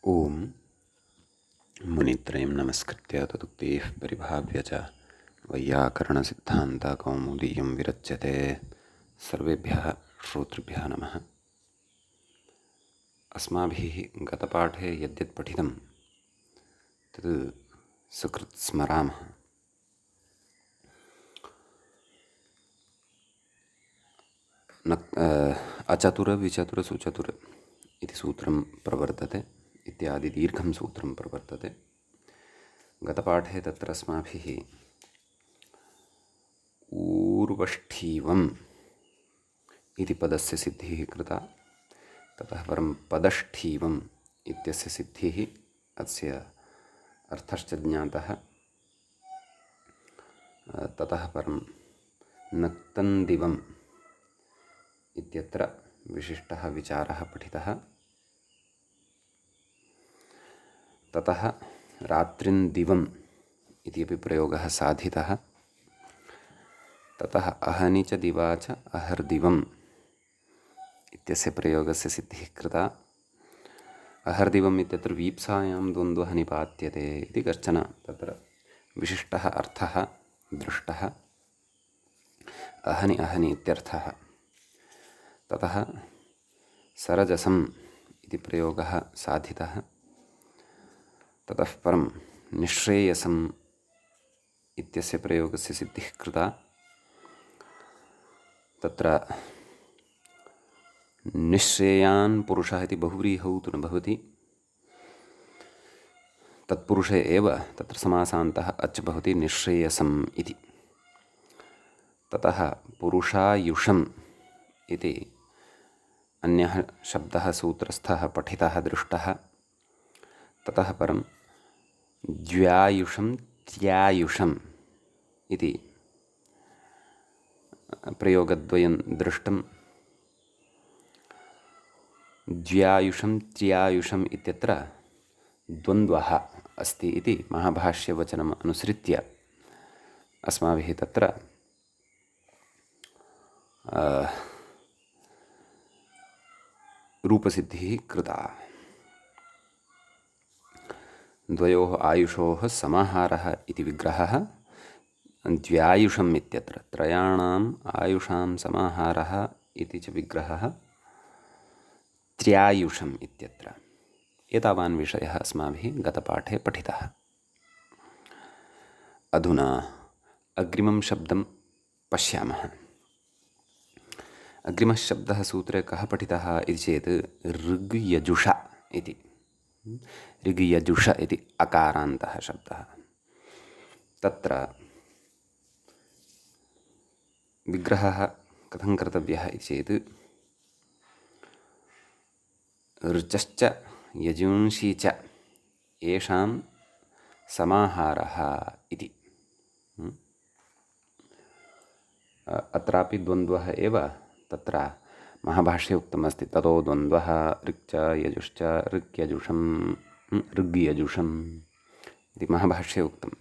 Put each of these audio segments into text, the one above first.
ओम मुनित्रयं नमस्कृत्य तदुक्तिः परिभाव्य च वैयाकरणसिद्धान्तकौमुदीयं विरच्यते। सर्वेभ्यः श्रोतृभ्यः नमः। अस्माभिः गतपाठे यद्यत् पठितं तत् सुकृत् स्मरामः। न अचतुरविचतुरसुचतुर इति सूत्रं प्रवर्तते, इत्यादि दीर्घं सूत्रं प्रवर्तते। गतपाठे तत्र अस्माभिः ऊर्वष्ठीवम् इति पदस्य सिद्धिः कृता। ततः परं पदष्ठीवम् इत्यस्य सिद्धिः, अस्य अर्थश्च ज्ञातः। ततः परं नक्तन्दिवम् इत्यत्र विशिष्टः विचारः पठितः। ततः रात्रिन्दिवम् इति अपि प्रयोगः साधितः। ततः अहनि च दिवा च अहर्दिवम् इत्यस्य प्रयोगस्य सिद्धिः कृता। अहर्दिवम् इत्यत्र वीप्सायां द्वन्द्वः निपात्यते इति कश्चन तत्र विशिष्टः अर्थः दृष्टः। अहनि अहनि इत्यर्थः। ततः सरजसम् इति प्रयोगः साधितः। ततः परं निःश्रेयसम् इत्यस्य प्रयोगस्य सिद्धिः कृता। तत्र निःश्रेयान् पुरुषः इति बहुव्रीहौ तु न भवति, तत्पुरुषे एव तत्र समासान्तः अच् भवति, निःश्रेयसम् इति। ततः पुरुषायुषम् इति अन्यः शब्दः सूत्रस्थः पठितः दृष्टः। ततः परं द्व्यायुषं त्र्यायुषम् इति प्रयोगद्वयं दृष्टं। द्व्यायुषं त्र्यायुषम् इत्यत्र द्वन्द्वः अस्ति इति महाभाष्यवचनम् अनुसृत्य अस्माभिः तत्र रूपसिद्धिः कृता। द्वयोः आयुषोः समाहारः इति विग्रहः द्व्यायुषम् इत्यत्र, त्रयाणाम् आयुषां समाहारः इति च विग्रहः त्र्यायुषम् इत्यत्र। एतावान् विषयः अस्माभिः गतपाठे पठितः। अधुना अग्रिमं शब्दं पश्यामः। अग्रिमः शब्दः सूत्रे कः पठितः इति चेत् ऋग्यजुष इति। ऋग्यजुष इति अकारान्तः शब्दः। तत्र विग्रहः कथं कर्तव्यः इति चेत् ऋचश्च यजुंषि च येषां समाहारः इति। अत्रापि द्वन्द्वः एव तत्र महाभाष्ये उक्तमस्ति। ततो द्वन्द्वः ऋक् च यजुश्च ऋग्यजुषम् इति महाभाष्ये उक्तम्।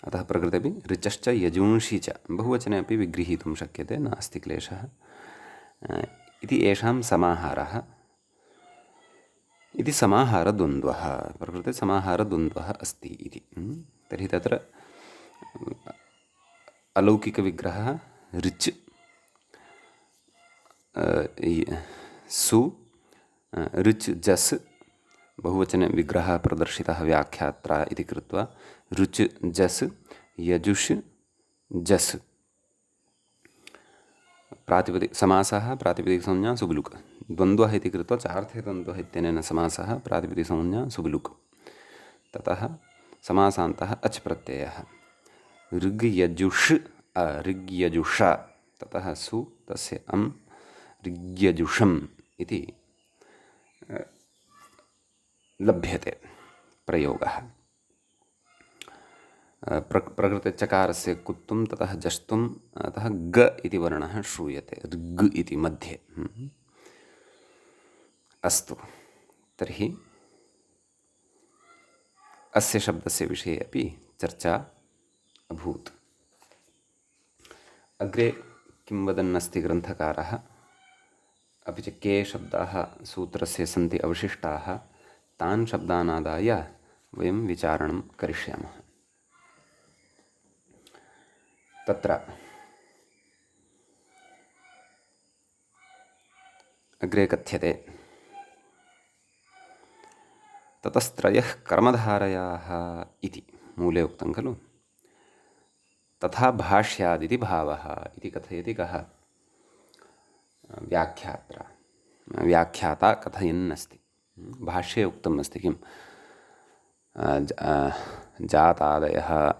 अतः प्रकृतेपि ऋचश्च यजुंषि च बहुवचने अपि विगृहीतुं शक्यते, नास्ति क्लेशः। इति येषां समाहारः इति समाहारद्वन्द्वः, प्रकृते समाहारद्वन्द्वः अस्ति इति। तर्हि तत्र अलौकिकविग्रहः ऋच् सु ऋच् जस् बहुवचने विग्रहः प्रदर्शितः व्याख्यात्रा इति कृत्वा ऋच् जस् यजुष् जस् समासः प्रातिपदिकसंज्ञा सुबुलुक्, द्वन्द्वः इति कृत्वा चार्थे द्वन्द्वः इत्यनेन समासः प्रातिपदिकसंज्ञा सुबुलुक्। ततः समासान्तः अच् प्रत्ययः ऋग्यजुष् ऋग्यजुष, ततः सु तस्य अम् ऋग्यजुषम् इति लभ्यते प्रयोगः। प्रकृते चकारस्य कुत्वं ततः जष्टुम्, अतः ग इति वर्णः श्रूयते ऋग् इति मध्ये। अस्तु, तर्हि अस्य शब्दस्य विषये अपि चर्चा अभूत्। अग्रे किं वदन्नस्ति ग्रन्थकारः, अपि च के शब्दाः सूत्रस्य सन्ति अवशिष्टाः तान् शब्दानादाय वयं विचारणं करिष्यामः। तत्र अग्रे कथ्यते ततस्त्रयः कर्मधारयाः इति मूले उक्तं खलु। तथा भाष्यादिति भावः इति कथयति कः? व्याख्याता कथयन् अस्ति। भाष्ये उक्तम् अस्ति किं? जातादयः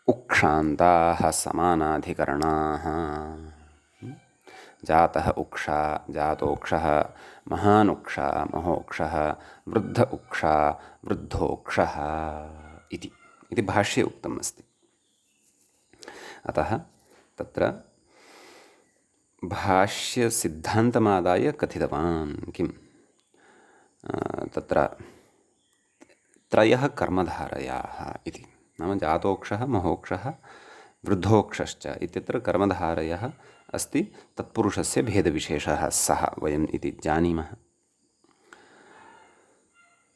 उक्षान्ताः समानाधिकरणाः। जातः उक्षा, जातोक्षः, महानुक्षा, महोक्षः, वृद्ध उक्षा, वृद्धोक्षः इति भाष्ये उक्तम् अस्ति। अतः तत्र भाष्यसिद्धान्तमादाय कथितवान् किं? तत्र त्रयः कर्मधारयाः इति, नाम जातोक्षः, महोक्षः, वृद्धोक्षश्च इत्यत्र कर्मधारयः अस्ति। तत्पुरुषस्य भेदविशेषः सः वयम् इति जानीमः।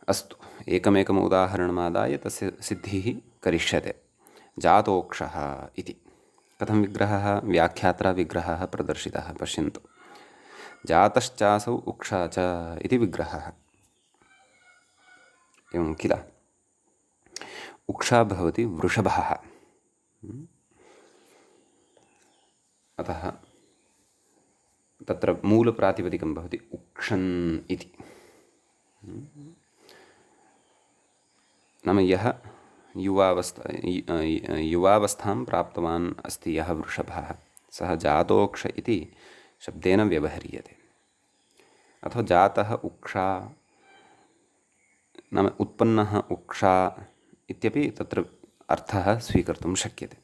अस्तु, एकमेकम् उदाहरणमादाय तस्य सिद्धिः करिष्यते। जातोक्षः इति कथं विग्रहः? व्याख्यात्रा विग्रहः प्रदर्शितः, पश्यन्तु। जातश्चासौ उक्षा च इति विग्रहः। एवं किल? उक्षा भवति वृषभः, अतः तत्र मूलप्रातिपदिकं भवति उक्षन् इति। नाम यः युवावस्थां प्राप्तवान् अस्ति यः वृषभः, सः जातोक्ष इति शब्देन व्यवह्रियते। अथवा जातः उक्षा नाम उत्पन्नः उक्षा इत्यपि तत्र अर्थः स्वीकर्तुं शक्यते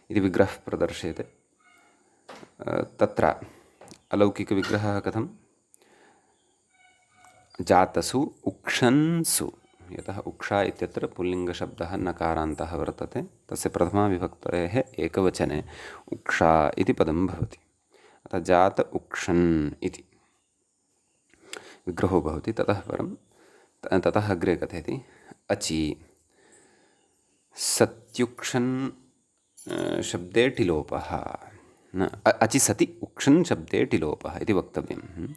इति विग्रहः प्रदर्श्यते। तत्र अलौकिकविग्रहः कथं? जातसु उक्षन्सु, यतः उक्षा इत्यत्र पुल्लिङ्गशब्दः नकारान्तः वर्तते, तस्य प्रथमाविभक्तेः एकवचने उक्षा इति पदं भवति। अतः जात उक्षन् इति विग्रहो भवति। ततः अग्रे कथयति अचि सत्युक्षन् शब्दे टिलोपः, अचि सति उक्षन् शब्दे टिलोपः इति वक्तव्यं।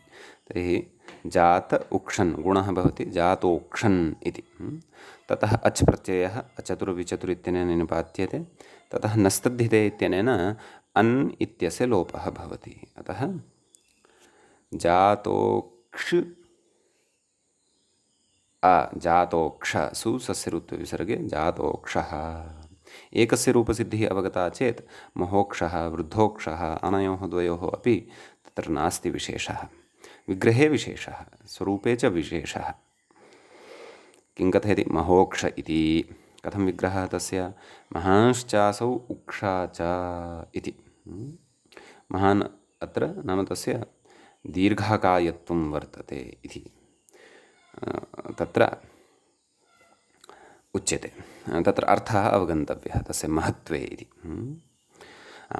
तर्हि जात उक्षन् गुणः भवति जातोक्षन् इति। ततः अच् प्रत्ययः अचतुर्विचतुर् इत्यनेन निपात्यते। ततः नस्तद्धिते इत्यनेन अन् इत्यस्य लोपः भवति। अतः जातोक्ष जातोक्ष सुसस्य ऋत्वविसर्गे जातोक्षः। एकस्य रूपसिद्धिः अवगता चेत् महोक्षः, वृद्धोक्षः अनयोः द्वयोः अपि तत्र नास्ति विशेषः। विग्रहे विशेषः, स्वरूपे च विशेषः। किं कथयति? महोक्ष इति कथं विग्रहः तस्य? महांश्चासौ उक्षा च इति। महान् अत्र नाम तस्य दीर्घकायत्वं वर्तते इति तत्र उच्यते। तत्र अर्थः अवगन्तव्यः तस्य महत्त्वे इति।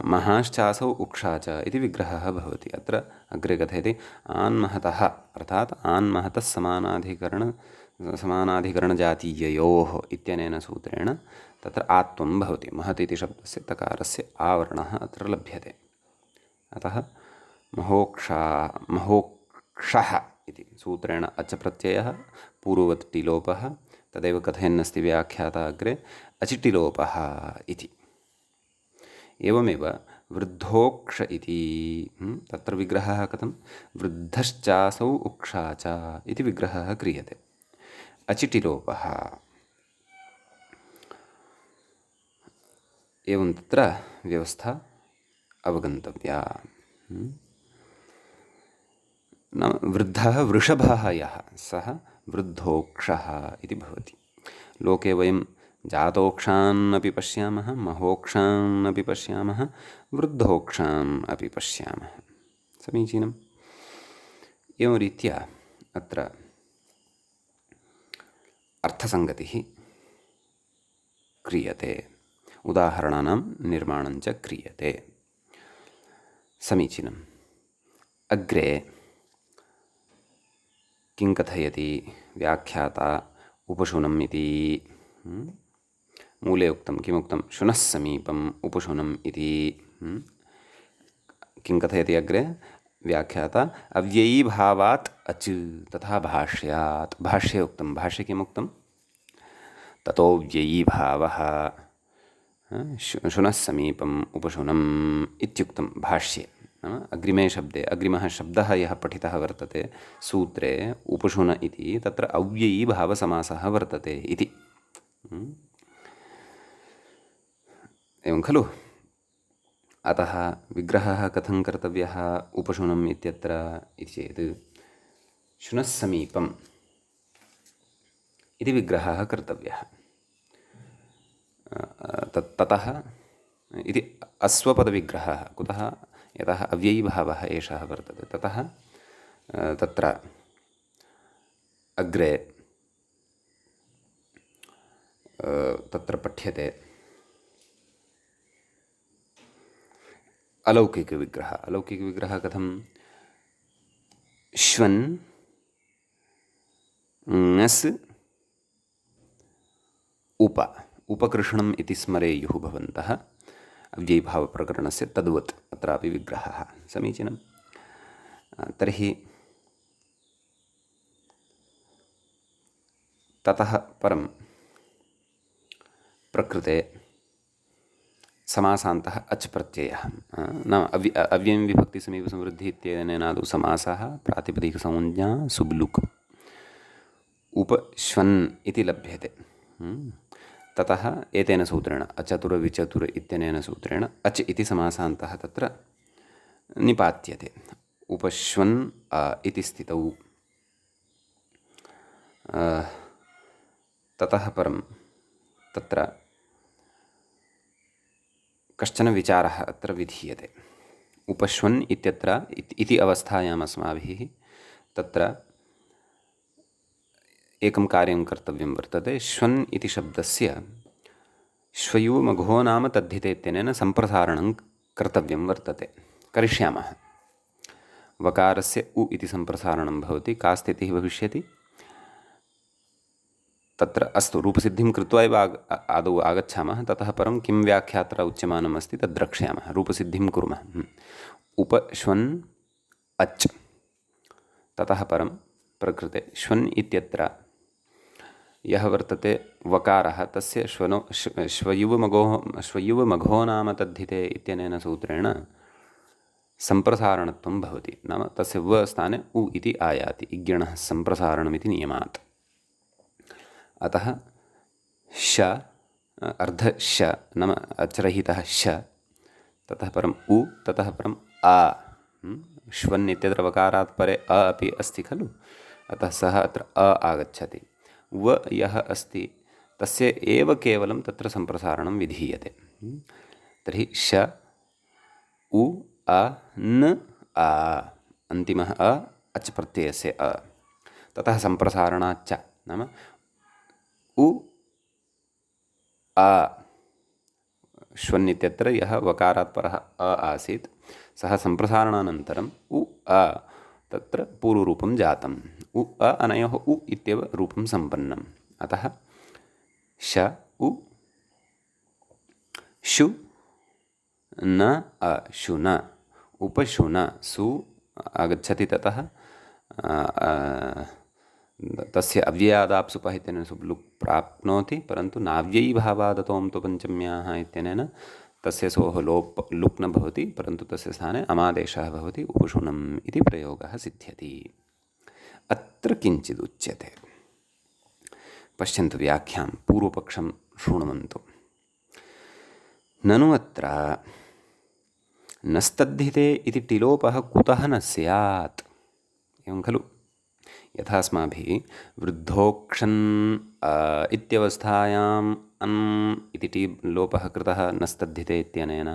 महांश्चासौ उक्षा च इति विग्रहः भवति। अत्र अग्रे कथयति आन्महतः, अर्थात् आन्महतः समानाधिकरणजातीययोः इत्यनेन सूत्रेण तत्र आत्वं भवति। महत् इति शब्दस्य तकारस्य आवर्णः अत्र लभ्यते। अतः महोक्षः इति सूत्रेण अच प्रत्ययः पूर्ववत् टिलोपः, तदेव कथयन्नस्ति व्याख्याता अग्रे अचिटिलोपः इति। एवमेव वृद्धोक्ष इति तत्र विग्रहः कथं? वृद्धश्चासौ उक्षा च इति विग्रहः क्रियते। अचिटिलोपः। एवं तत्र व्यवस्था अवगन्तव्या। नाम वृद्धः वृषभः यः, सः वृद्धोक्षः इति भवति। लोके वयं जातोक्षान् अपि पश्यामः, महोक्षान् अपि पश्यामः, वृद्धोक्षान् अपि पश्यामः। समीचीनम्। एवं रीत्या अत्र अर्थसङ्गतिः क्रियते, उदाहरणानां निर्माणं च क्रियते। समीचीनम्। अग्रे किं कथयति व्याख्याता उपशुनम् इति। मूले उक्तं किमुक्तं शुनः समीपम् उपशुनम् इति। किं कथयति अग्रे व्याख्याता अव्ययीभावात् अच् तथा भाष्यात्। भाष्ये उक्तं, भाष्ये किमुक्तं ततो व्ययीभावः शुनः समीपम् उपशुनम् इत्युक्तं भाष्ये। अग्रिमे शब्दे अग्रिमः शब्दः यः पठितः वर्तते सूत्रे उपशुन इति, तत्र अव्ययीभावसमासः वर्तते इति। एवं खलु। अतः विग्रहः कथं कर्तव्यः उपशुनम् इत्यत्र इति चेत् शुनः समीपम् इति विग्रहः कर्तव्यः। ततः इति अस्वपदविग्रहः। कुतः? यतः अव्ययीभावः एषः वर्तते। ततः तत्र अग्रे तत्र पठ्यते अलौकिकविग्रहः। अलौकिकविग्रहः कथं? श्वन् ङस् उपकृष्णम् इति स्मरेयुः भवन्तः। अव्ययीभावप्रकरणस्य तद्वत् अत्रापि विग्रहः समीचीनं। तर्हि ततः परं प्रकृते समासान्तः अच् प्रत्ययः नाम अव्ययं विभक्तिसमीपसंवृद्धिः इत्यनेनादौ समासः प्रातिपदिकसंज्ञा सुब्लुक् उपश्वन् इति लभ्यते। ततः एतेन सूत्रेण अचतुर विचतुर इत्यनेन सूत्रेण अच् इति समासान्तः तत्र निपात्यते। उपश्वन् इति स्थितौ। ततः परं तत्र कश्चन विचारः अत्र विधीयते। उपश्वन् इत्यत्र इति अवस्थायाम् अस्माभिः तत्र एकं कार्यं कर्तव्यं वर्तते। श्वन् इति शब्दस्य श्वयुमघो नाम तद्धिते इत्यनेन सम्प्रसारणं कर्तव्यं वर्तते। करिष्यामः। वकारस्य उ इति सम्प्रसारणं भवति। का स्थितिः भविष्यति? तत्र अस्तु रूपसिद्धिं कृत्वा एव आदौ आगच्छामः। ततः परं किं व्याख्यात्र उच्यमानम् अस्ति तद् द्रक्ष्यामः। रूपसिद्धिं कुर्मः। उपश्वन् अच्। ततः परं प्रकृते श्वन् इत्यत्र यः वर्तते वकारः तस्य श्वयुवमघो नाम तद्धिते इत्यनेन सूत्रेण सम्प्रसारणत्वं भवति। नाम तस्य व स्थाने उ इति आयाति। इज्ञणः सम्प्रसारणमिति नियमात्। अतः श अर्धश नाम अचरहितः श, ततः परम् उ, ततः परम् आ। श्वन् इत्यत्र वकारात् परे अ अपि अस्ति खलु। अतः सः अत्र अ आगच्छति। व यः अस्ति तस्य एव केवलं तत्र सम्प्रसारणं विधीयते। तर्हि श उ अ न आ, अन्तिमः अ अच् प्रत्ययस्य अ। ततः सम्प्रसारणाच्च नाम उ आ। श्वन् इत्यत्र यः वकारात् परः अ आसीत् सः सम्प्रसारणानन्तरम् उ आ तत्र पूर्वरूपं जातम्। उ अ अनयोः उ इत्येव रूपं सम्पन्नम्। अतः श उ शु न अशुन उपशुन सु आगच्छति। ततः तस्य अव्ययादाप्सुपः इत्यनेन सुब्लुक् प्राप्नोति, परन्तु नाव्ययीभावादतों तु पञ्चम्याः इत्यनेन तस्य सोः लुक् न भवति, परन्तु तस्य स्थाने अमादेशः भवति। उपशुनम् इति प्रयोगः सिद्ध्यति। अत्र किञ्चिदुच्यते। पश्यन्तु व्याख्यां पूर्वपक्षं शृण्वन्तु। ननु अत्र नस्तद्धिते इति टिलोपः कुतः न स्यात्? एवं खलु। यथा अस्माभिः वृद्धोक्षन् इत्यवस्थायाम् अन् इति टी लोपः कृतः नस्तद्धिते इत्यनेन,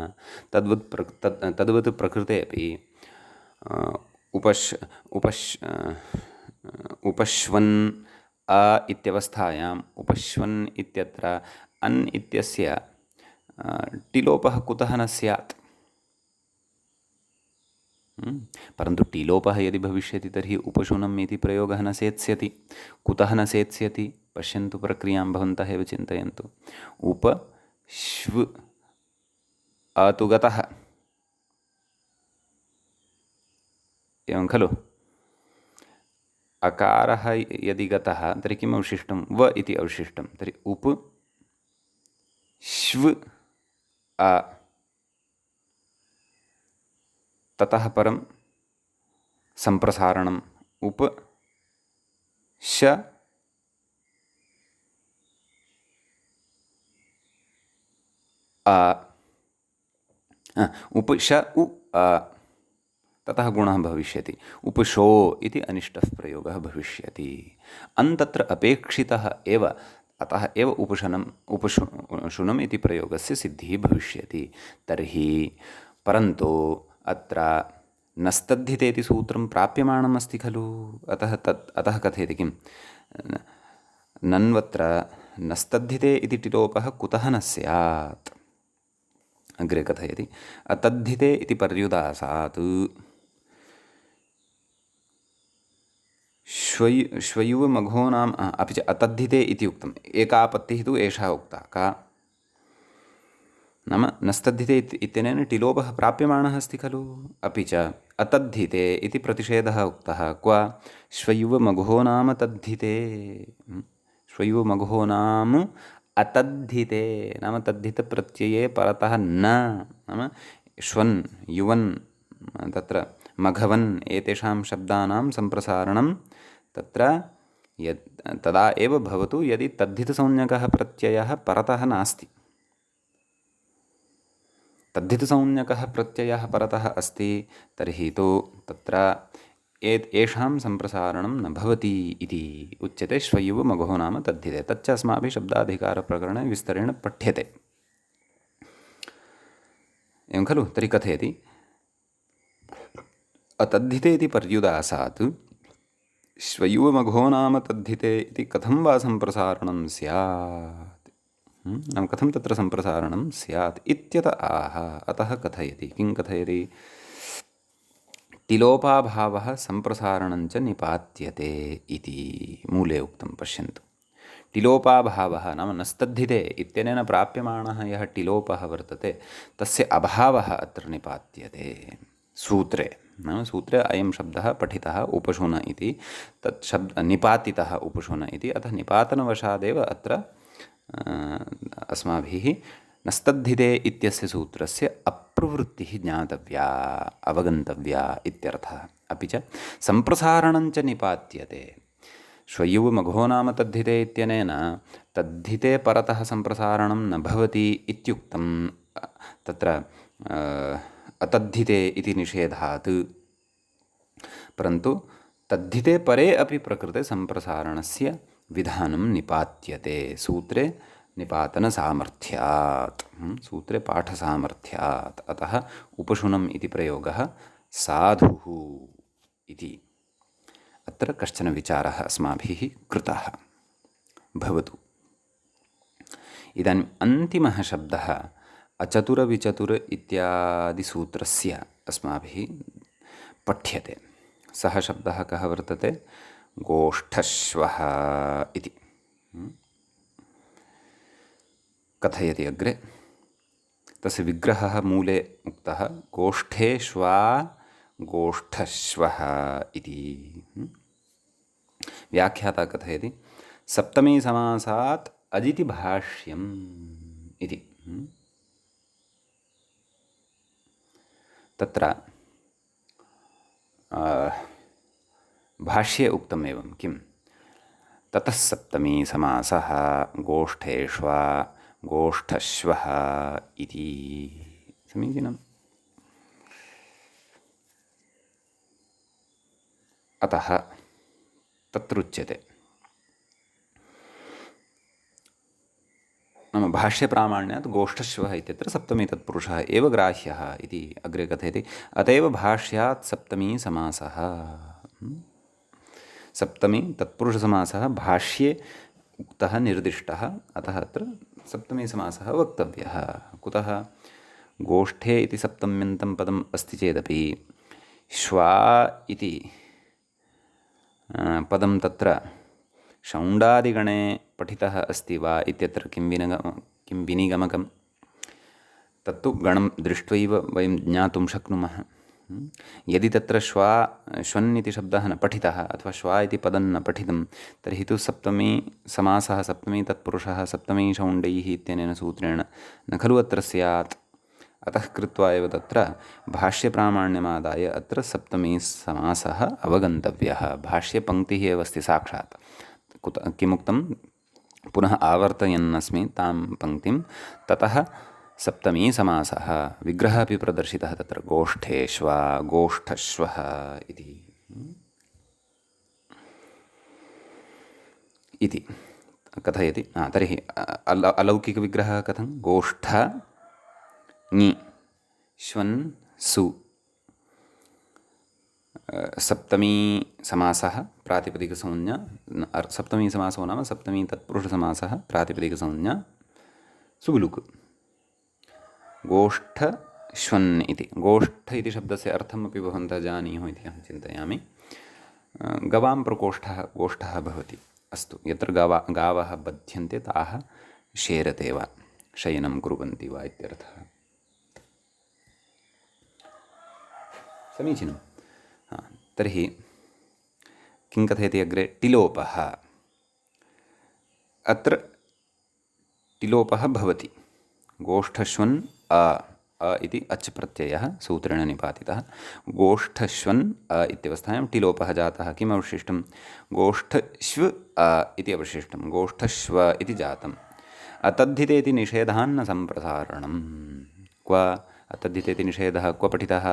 तद्वत् प्रकृते अपि उपश्वन् इत्यवस्थायाम् उपश्वन् इत्यत्र अन् इत्यस्य टिलोपः कुतः न स्यात्? परन्तु टिलोपः यदि भविष्यति तर्हि उपशुनम् इति प्रयोगः न सेत्स्यति। कुतः न सेत्स्यति? पश्यन्तु, प्रक्रियां भवन्तः एव चिन्तयन्तु। उप श्व तु गतः, एवं खलु? अकारः यदि गतः तर्हि किम् अवशिष्टं? व इति अवशिष्टं। तर्हि उप श्व अ, ततः परं सम्प्रसारणम् उप श उप श उ ततः गुणः भविष्यति। उपशो इति अनिष्टः प्रयोगः भविष्यति। तत्र अपेक्षितः एव, अतः एव उपशुनम् इति प्रयोगस्य सिद्धिः भविष्यति। तर्हि परन्तु अत्र नस्तद्धिते इति सूत्रं प्राप्यमाणम् अस्ति खलु? अतः कथयति किं? नन्वत्र नस्तद्धिते इति टिलोपः कुतः न स्यात्? अग्रे कथयति, अतद्धिते इति पर्युदासात् श्वयुवमघो नाम, अपि च अतद्धिते इति उक्तम्। एका आपत्तिः तु एषा उक्ता, का नाम नस्तद्धिते इत्यनेन टिलोपः प्राप्यमाणः अस्ति खलु? अपि च अतद्धिते इति प्रतिषेधः उक्तः। क्व? श्वयुवमघो नाम तद्धिते, श्वयुवमघो नाम अतद्धिते, नाम तद्धितप्रत्यये परतः न, नाम श्वन् युवन् तत्र मघवन् एतेषां शब्दानां सम्प्रसारणं तत्र तदा एव भवतु यदि तद्धितसंज्ञकः प्रत्ययः परतः नास्ति। तद्धितसंज्ञकः प्रत्ययः परतः अस्ति तर्हि तु तत्र येषां सम्प्रसारणं न भवति इति उच्यते। श्वयुवमघो नाम तद्धिते, तच्च अस्माभिः शब्दाधिकारप्रकरणे विस्तरेण पठ्यते, एवं खलु? तर्हि कथयति, अतद्धिते इति पर्युदासात् श्वयुवमघो नाम तद्धिते इति कथं वा सम्प्रसारणं स्यात्? नाम कथं तत्र सम्प्रसारणं स्यात् इत्यत आह। अतः कथयति, किं कथयति? टिलोपाभावः सम्प्रसारणञ्च निपात्यते इति मूले उक्तं। पश्यन्तु, टिलोपाभावः नाम नस्तद्धिते इत्यनेन प्राप्यमाणः यः टिलोपः वर्तते तस्य अभावः अत्र निपात्यते सूत्रे। नाम सूत्रे अयं शब्दः पठितः उपशुन इति, तत् शब्द निपातितः उपशुन इति, अतः निपातनवशादेव अत्र अस्माभिः नस्तद्धिते इत्यस्य सूत्रस्य अप्रवृत्तिः ज्ञातव्या, अवगन्तव्या इत्यर्थः। अपि च सम्प्रसारणञ्च निपात्यते। श्वयुवमघो नाम तद्धिते इत्यनेन तद्धिते परतः सम्प्रसारणं न भवति इत्युक्तं। तत्र अतद्धिते इति निषेधात्, परन्तु तद्धिते परे अपि प्रकृते सम्प्रसारणस्य विधानं निपात्यते सूत्रे निपातनसामर्थ्यात्, सूत्रे पाठसामर्थ्यात्। अतः उपशुनम् इति प्रयोगः साधुः इति अत्र कश्चन विचारः अस्माभिः कृतः भवतु। इदानीम् अन्तिमः शब्दः अचतुरविचतुर इत्यादिसूत्रस्य अस्माभिः पठ्यते। सः शब्दः कः वर्तते? गोष्ठश्वः इति कथयति अग्रे। तस्य विग्रहः मूले उक्तः, गोष्ठेष्वा गोष्ठश्वः इति। व्याख्याता कथयति, सप्तमी समासात् अजिति भाष्यम् इति। तत्र भाष्ये उक्तम् एवं, किं? ततः सप्तमी समासः गोष्ठेष्वा गोष्ठश्वः इति। समीचीनम्। अतः तत्रुच्यते, नाम भाष्यप्रामाण्यात् गोष्ठश्वः इत्यत्र सप्तमी तत्पुरुषः एव ग्राह्यः इति अग्रे कथयति। अत एव भाष्यात् सप्तमी समासः, सप्तमी तत्पुरुषसमासः भाष्ये उक्तः निर्दिष्टः, अतः अत्र सप्तमी समासः वक्तव्यः। कुतः? गोष्ठे इति सप्तम्यन्तं पदम् अस्ति चेदपि श्वा इति पदं तत्र शौण्डादिगणे पठितः अस्ति वा इत्यत्र किं विनिगमकं तत्तु गणं दृष्ट्वैव वयं ज्ञातुं शक्नुमः। यदि तत्र श्वन् इति शब्दः न पठितः अथवा श्वा इति पदं न पठितं तर्हि तु सप्तमी समासः सप्तमी तत्पुरुषः सप्तमी शौण्डैः इत्यनेन सूत्रेण न खलु अत्र स्यात्। अतः कृत्वा एव तत्र भाष्यप्रामाण्यमादाय अत्र सप्तमी समासः अवगन्तव्यः। भाष्यपङ्क्तिः एव अस्ति साक्षात्। किमुक्तं पुनः आवर्तयन्नस्मि तां पङ्क्तिं। ततः सप्तमी समासः विग्रहः अपि प्रदर्शितः तत्र गोष्ठेष्वा गोष्ठश्वः इति कथयति। तर्हि अलौकिकविग्रहः कथं गोष्ठ ङि श्वन् सु सप्तमी समासः प्रातिपदिकसंज्ञा सप्तमी समासो नाम सप्तमी तत्पुरुषसमासः प्रातिपदिकसंज्ञा सुबुलुक् गोष्ठ श्वन् इति। गोष्ठ इति शब्दस्य अर्थमपि भवन्तः जानीयुः इति अहं चिन्तयामि। गवां प्रकोष्ठः गोष्ठः भवति। अस्तु, यत्र गावः बध्यन्ते ताः शेरते वा शयनं कुर्वन्ति वा इत्यर्थः। समीचीनं। तर्हि किं कथयति अग्रे टिलोपः। अत्र टिलोपः भवति। गोष्ठश्वन् अ इति अच् प्रत्ययः सूत्रेण निपातितः। गोष्ठश्वन् अ इत्यवस्थायां टिलोपः जातः। किम् अवशिष्टं गोष्ठश्व इति अवशिष्टं। गोष्ठश्व इति जातम्। अतद्धिते इति निषेधान्न सम्प्रसारणं। क्व अतद्धिते इति निषेधः क्व पठितः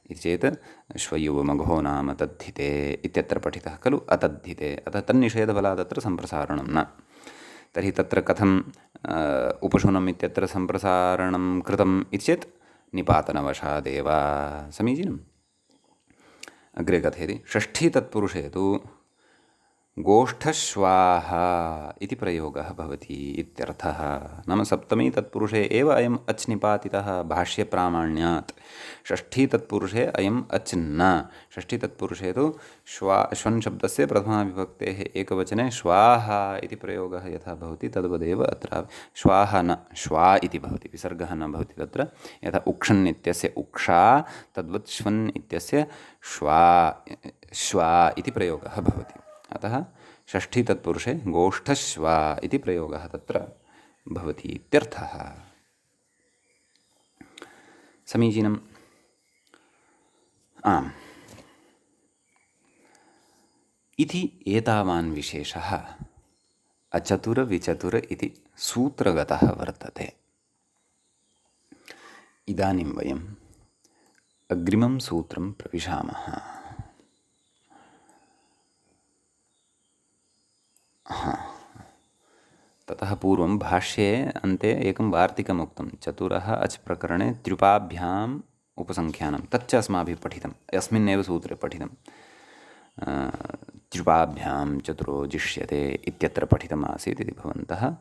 इति चेत् श्वयुवमघो नाम तद्धिते इत्यत्र पठितः खलु अतद्धिते। अतः तन्निषेधबलात् अत्र सम्प्रसारणं न। तर्हि तत्र कथम् उपशुनम् इत्यत्र सम्प्रसारणं कृतम् इति चेत् निपातनवशादेव। समीचीनम्। अग्रे कथयति षष्ठी तत्पुरुषे तु गोष्ठश्वाः इति प्रयोगः भवति इत्यर्थः। नाम सप्तमी तत्पुरुषे एव अयम् अच् निपातितः भाष्यप्रामाण्यात्। षष्ठी तत्पुरुषे अयम् अच् न। षष्ठी तत्पुरुषे तु श्वन् शब्दस्य प्रथमाविभक्तेः एकवचने श्वाहा इति प्रयोगः यथा भवति तद्वदेव अत्र श्वाः न श्वा इति भवति। विसर्गः न भवति तत्र। यथा उक्षन् इत्यस्य उक्षा तद्वत् श्वन् इत्यस्य श्वा इति प्रयोगः भवति। अतः षष्ठी तत्पुरुषे गोष्ठश्वा इति प्रयोगः तत्र भवति इत्यर्थः। समीचीनम्। आम्, इति एतावान् विशेषः अचतुर विचतुर इति सूत्रगतः वर्तते। इदानीं वयम् अग्रिमं सूत्रं प्रविशामः। ततः पूर्वं भाष्ये अन्ते एकं वार्तिकम् उक्तं। चतुरः अच् प्रकरणे त्र्युपाभ्याम् उपसङ्ख्यानं तच्च अस्माभिः पठितम्। अस्मिन्नेव सूत्रे पठितं। त्र्युपाभ्यां चतुरो जिष्यते इत्यत्र पठितमासीत् इति भवन्तः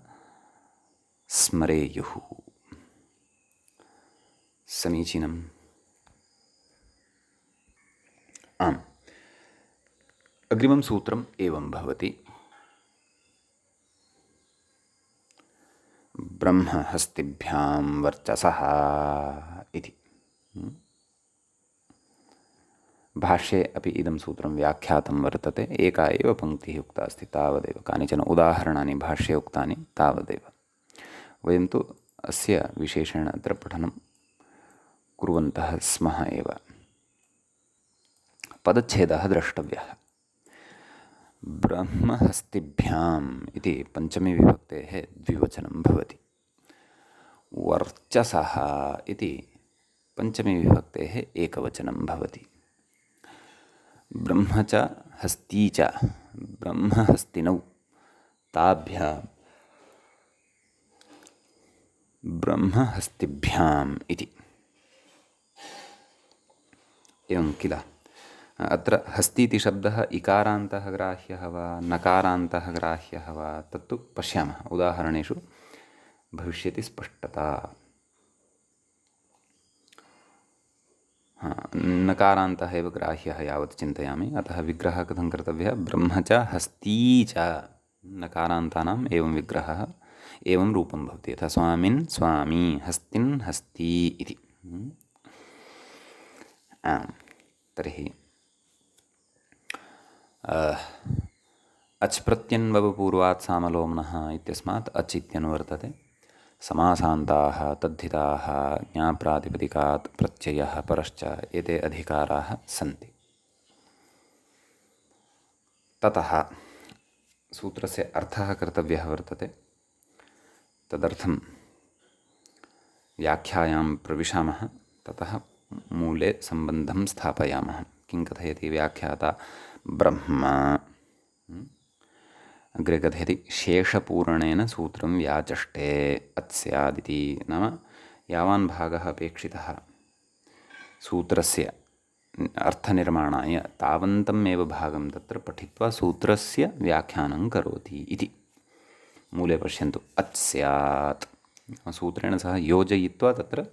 स्मरेयुः। समीचीनम्। आम्, अग्रिमं सूत्रम् एवं भवति। ब्रह्महस्तिभ्यां वर्चसः इति। भाष्ये अपि इदं सूत्रं व्याख्यातं वर्तते। एका एव पङ्क्तिः उक्ता अस्ति तावदेव। कानिचन उदाहरणानि भाष्ये उक्तानि तावदेव। वयं तु अस्य विशेषेण अत्र पठनं कुर्वन्तः स्मः एव। पदच्छेदः द्रष्टव्यः। ब्रह्महस्तिभ्याम् इति पञ्चमी विभक्तेः द्विवचनं भवति। वर्चसः इति पञ्चमी विभक्तेः एकवचनं भवति। ब्रह्म च हस्ती च ब्रह्महस्तिनौ ताभ्यां ब्रह्महस्तिभ्याम् इति। एवं किल। अत्र हस्ति इति शब्दः इकारान्तः ग्राह्यः वा नकारान्तः ग्राह्यः वा तत्तु पश्यामः। उदाहरणेषु भविष्यति स्पष्टता। नकारान्तः एव ग्राह्यः यावत् चिन्तयामि। अतः विग्रहः कथं कर्तव्यः? ब्रह्म च हस्ती च। नकारान्तानाम् एवं विग्रहः एवं रूपं भवति। यथा स्वामिन् स्वामी, हस्तिन् हस्ती इति। आम्, तर्हि अच् प्रत्यन्वव पूर्वात् सामलोम्नः इत्यस्मात् अच् इत्यनुवर्तते। समासान्ताः तद्धिताः ज्ञाप्रातिपदिकात् प्रत्ययः परश्च एते अधिकाराः सन्ति। ततः सूत्रस्य अर्थः कर्तव्यः वर्तते। तदर्थं व्याख्यायां प्रविशामः। ततः मूले सम्बन्धं स्थापयामः। किं कथयति व्याख्याता? ब्रह्म अग्रे कथयति शेषपूरणेन सूत्रं व्याचष्टे अत् स्यादिति। नाम यावान् भागः अपेक्षितः सूत्रस्य अर्थनिर्माणाय तावन्तम् एव भागं तत्र पठित्वा सूत्रस्य व्याख्यानं करोति इति। मूले पश्यन्तु, अत् स्यात् सूत्रेण सह योजयित्वा तत्र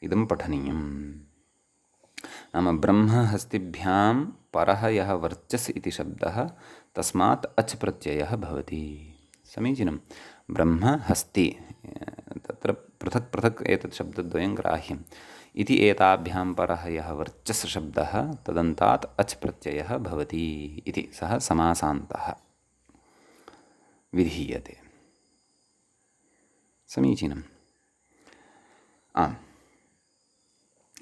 इदं पठनीयम्। नाम ब्रह्म हस्तिभ्यां परः यः वर्चस् इति शब्दः तस्मात् अच् प्रत्ययः भवति। समीचीनं। ब्रह्म हस्ति, तत्र पृथक् पृथक् एतत् शब्दद्वयं ग्राह्यम् इति। एताभ्यां परः यः वर्चस् शब्दः तदन्तात् अच् प्रत्ययः भवति इति। सः समासान्तः विधीयते। समीचीनम्। आम्,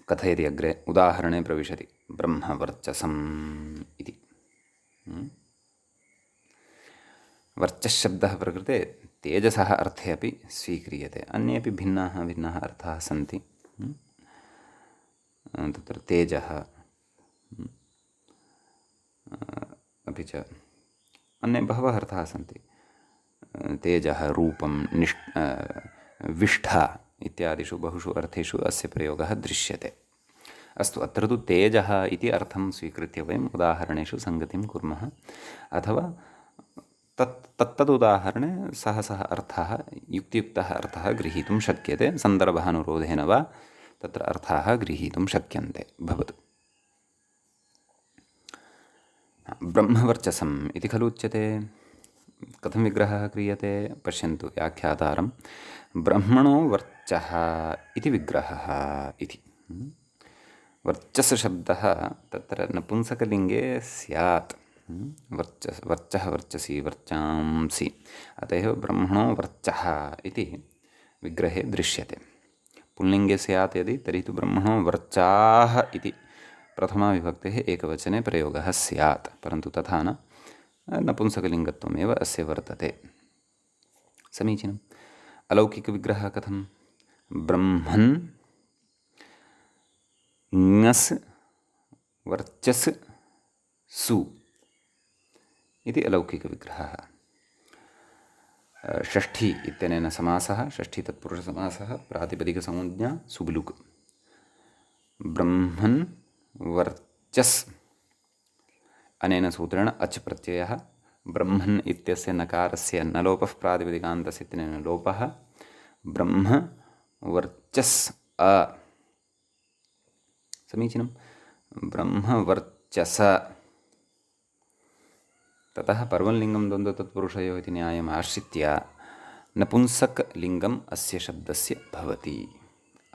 कथयति अग्रे, उदाहरणे प्रविशति ब्रह्मवर्चसम् इति। वर्चस्शब्दः प्रकृते तेजसः अर्थे अपि स्वीक्रियते। अन्येपि भिन्नाः अर्थाः सन्ति। तत्र तेजः अपि च अन्ये बहवः अर्थाः सन्ति। तेजः, रूपं, विष्ठा इत्यादिषु बहुषु अर्थेषु अस्य प्रयोगः दृश्यते। अस्तु, अत्र तु तेजः इति अर्थं स्वीकृत्य वयम् उदाहरणेषु सङ्गतिं कुर्मः। अथवा तत्तदुदाहरणे सः अर्थः, युक्तियुक्तः अर्थः गृहीतुं शक्यते। सन्दर्भानुरोधेन वा तत्र अर्थाः गृहीतुं शक्यन्ते। भवतु। ब्रह्मवर्चसम् इति खलु उच्यते। कथं विग्रहः क्रियते? पश्यन्तु व्याख्यातारं। ब्रह्मणो वर्चः इति विग्रहः इति। वर्चस् शब्दः तत्र नपुंसकलिङ्गे स्यात्। वर्चः वर्चसि वर्चांसि, अत एव ब्रह्मणो वर्चः इति विग्रहे दृश्यते। पुल्लिङ्गे स्यात् यदि, तर्हि तु ब्रह्मणो वर्चाः इति प्रथमाविभक्तेः एकवचने प्रयोगः स्यात्। परन्तु तथा न, नपुंसकलिङ्गत्वमेव अस्य वर्तते। समीचीनम्। अलौकिकविग्रहः कथं? ब्रह्मन् ङस् वर्चस् सु इति अलौकिकविग्रहः। षष्ठी इत्यनेन समासः, षष्ठी तत्पुरुषसमासः, प्रातिपदिकसंज्ञा सुब्लुक्। ब्रह्मन् वर्चस् अनेन सूत्रेण अच् प्रत्ययः। ब्रह्मन् इत्यस्य नकारस्य न लोपः, प्रातिपदिकान्तस्य इत्यनेन लोपः। ब्रह्म वर्चस् अ। समीचीनं। ब्रह्मवर्चस। ततः पर्वलिङ्गं द्वन्द्वतत्पुरुषयोः इति न्यायम् आश्रित्य नपुंसकलिङ्गम् अस्य शब्दस्य भवति।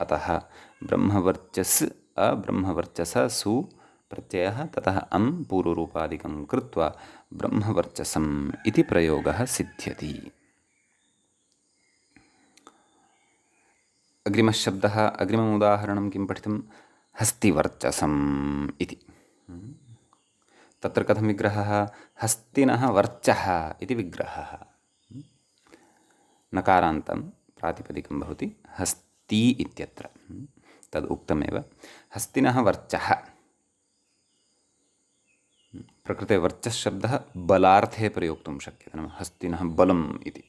अतः ब्रह्मवर्चस् ब्रह्मवर्चससु प्रत्ययः, ततः अम् पूर्वरूपादिकं कृत्वा ब्रह्मवर्चसम् इति प्रयोगः सिद्ध्यति। अग्रिमः शब्दः, अग्रिमम् उदाहरणं किं पठितं? हस्तिवर्चसम् इति। तत्र कथं विग्रहः? हस्तिनः वर्चः इति विग्रहः। नकारान्तं प्रातिपदिकं भवति हस्ती इत्यत्र। तद् उक्तमेव। हस्तिनः वर्चः। प्रकृते वर्चस् शब्दः बलार्थे प्रयोक्तुं शक्यते। नाम हस्तिनः बलम् इति।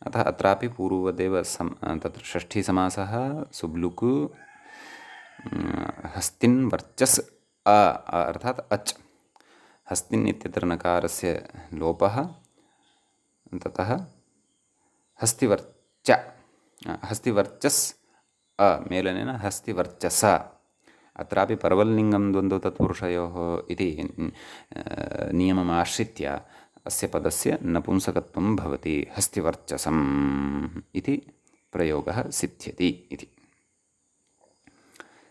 अतः अत्रापि पूर्ववदेव तत्र षष्ठीसमासः सुब्लुक् हस्तिन् वर्चस् अर्थात् अच्। हस्तिन् इत्यत्र नकारस्य लोपः, ततः हस्तिवर्चस् मेलनेन हस्तिवर्चसा। अत्रापि परवल्लिङ्गं द्वन्द्वौ तत्पुरुषयोः इति नियमम् आश्रित्य अस्य पदस्य नपुंसकत्वं भवति, हस्तिवर्चसम् इति प्रयोगः सिद्ध्यति इति।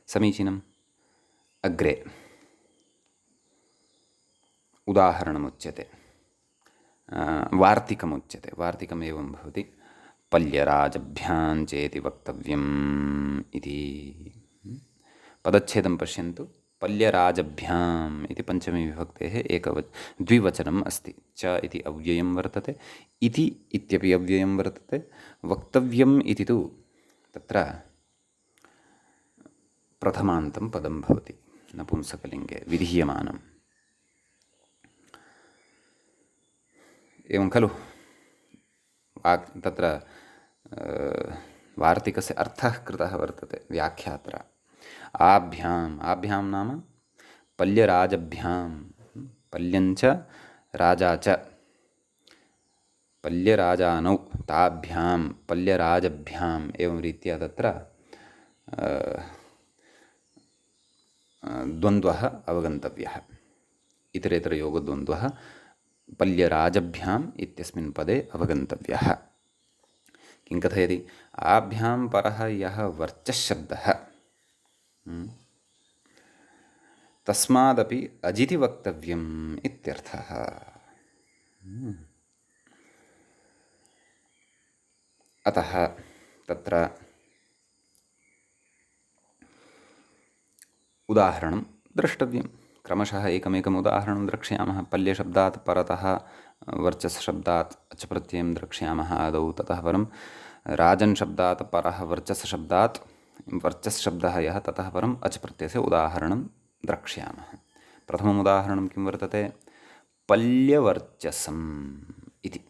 समीचीनम्। अग्रे उदाहरणमुच्यते, वार्तिकमुच्यते। वार्तिकम् एवं भवति, पल्यराजभ्यां चेति वक्तव्यम् इति। पदच्छेदं पश्यन्तु। पल्यराजभ्याम् इति पञ्चमी विभक्तेः द्विवचनम् अस्ति। च इति अव्ययं वर्तते, इति इत्यपि अव्ययं वर्तते। वक्तव्यम् इति तु तत्र प्रथमान्तं पदं भवति, नपुंसकलिङ्गे विधीयमानम्। एवं खलु। तत्र वार्तिकस्य अर्थः कृतः वर्तते व्याख्यात्रा। आभ्यां नाम पल्यराजभ्यां, पल्यञ्च राजा च, पल्यराजानौ ताभ्यां पल्यराजभ्याम् एवं रीत्या तत्र द्वन्द्वः अवगन्तव्यः। इतरेतरयोगद्वन्द्वः पल्यराजभ्याम् इत्यस्मिन् पदे अवगन्तव्यः। किं कथयति? आभ्यां परः यः वर्चश्शब्दः तस्मादपि अजिति वक्तव्यम् इत्यर्थः। अतः तत्र उदाहरणं द्रष्टव्यं। क्रमशः एकमेकम् उदाहरणं द्रक्ष्यामः। पल्यशब्दात् परतः वर्चस्शब्दात् अच् प्रत्ययं द्रक्ष्यामः आदौ। ततः परं राजन् शब्दात् परः वर्चस्शब्दात् वर्चस्शब्दः यः, ततः परम् अच् प्रत्ययस्य उदाहरणं द्रक्ष्यामः। प्रथमम् उदाहरणं किं वर्तते? पल्यवर्चसम् इति।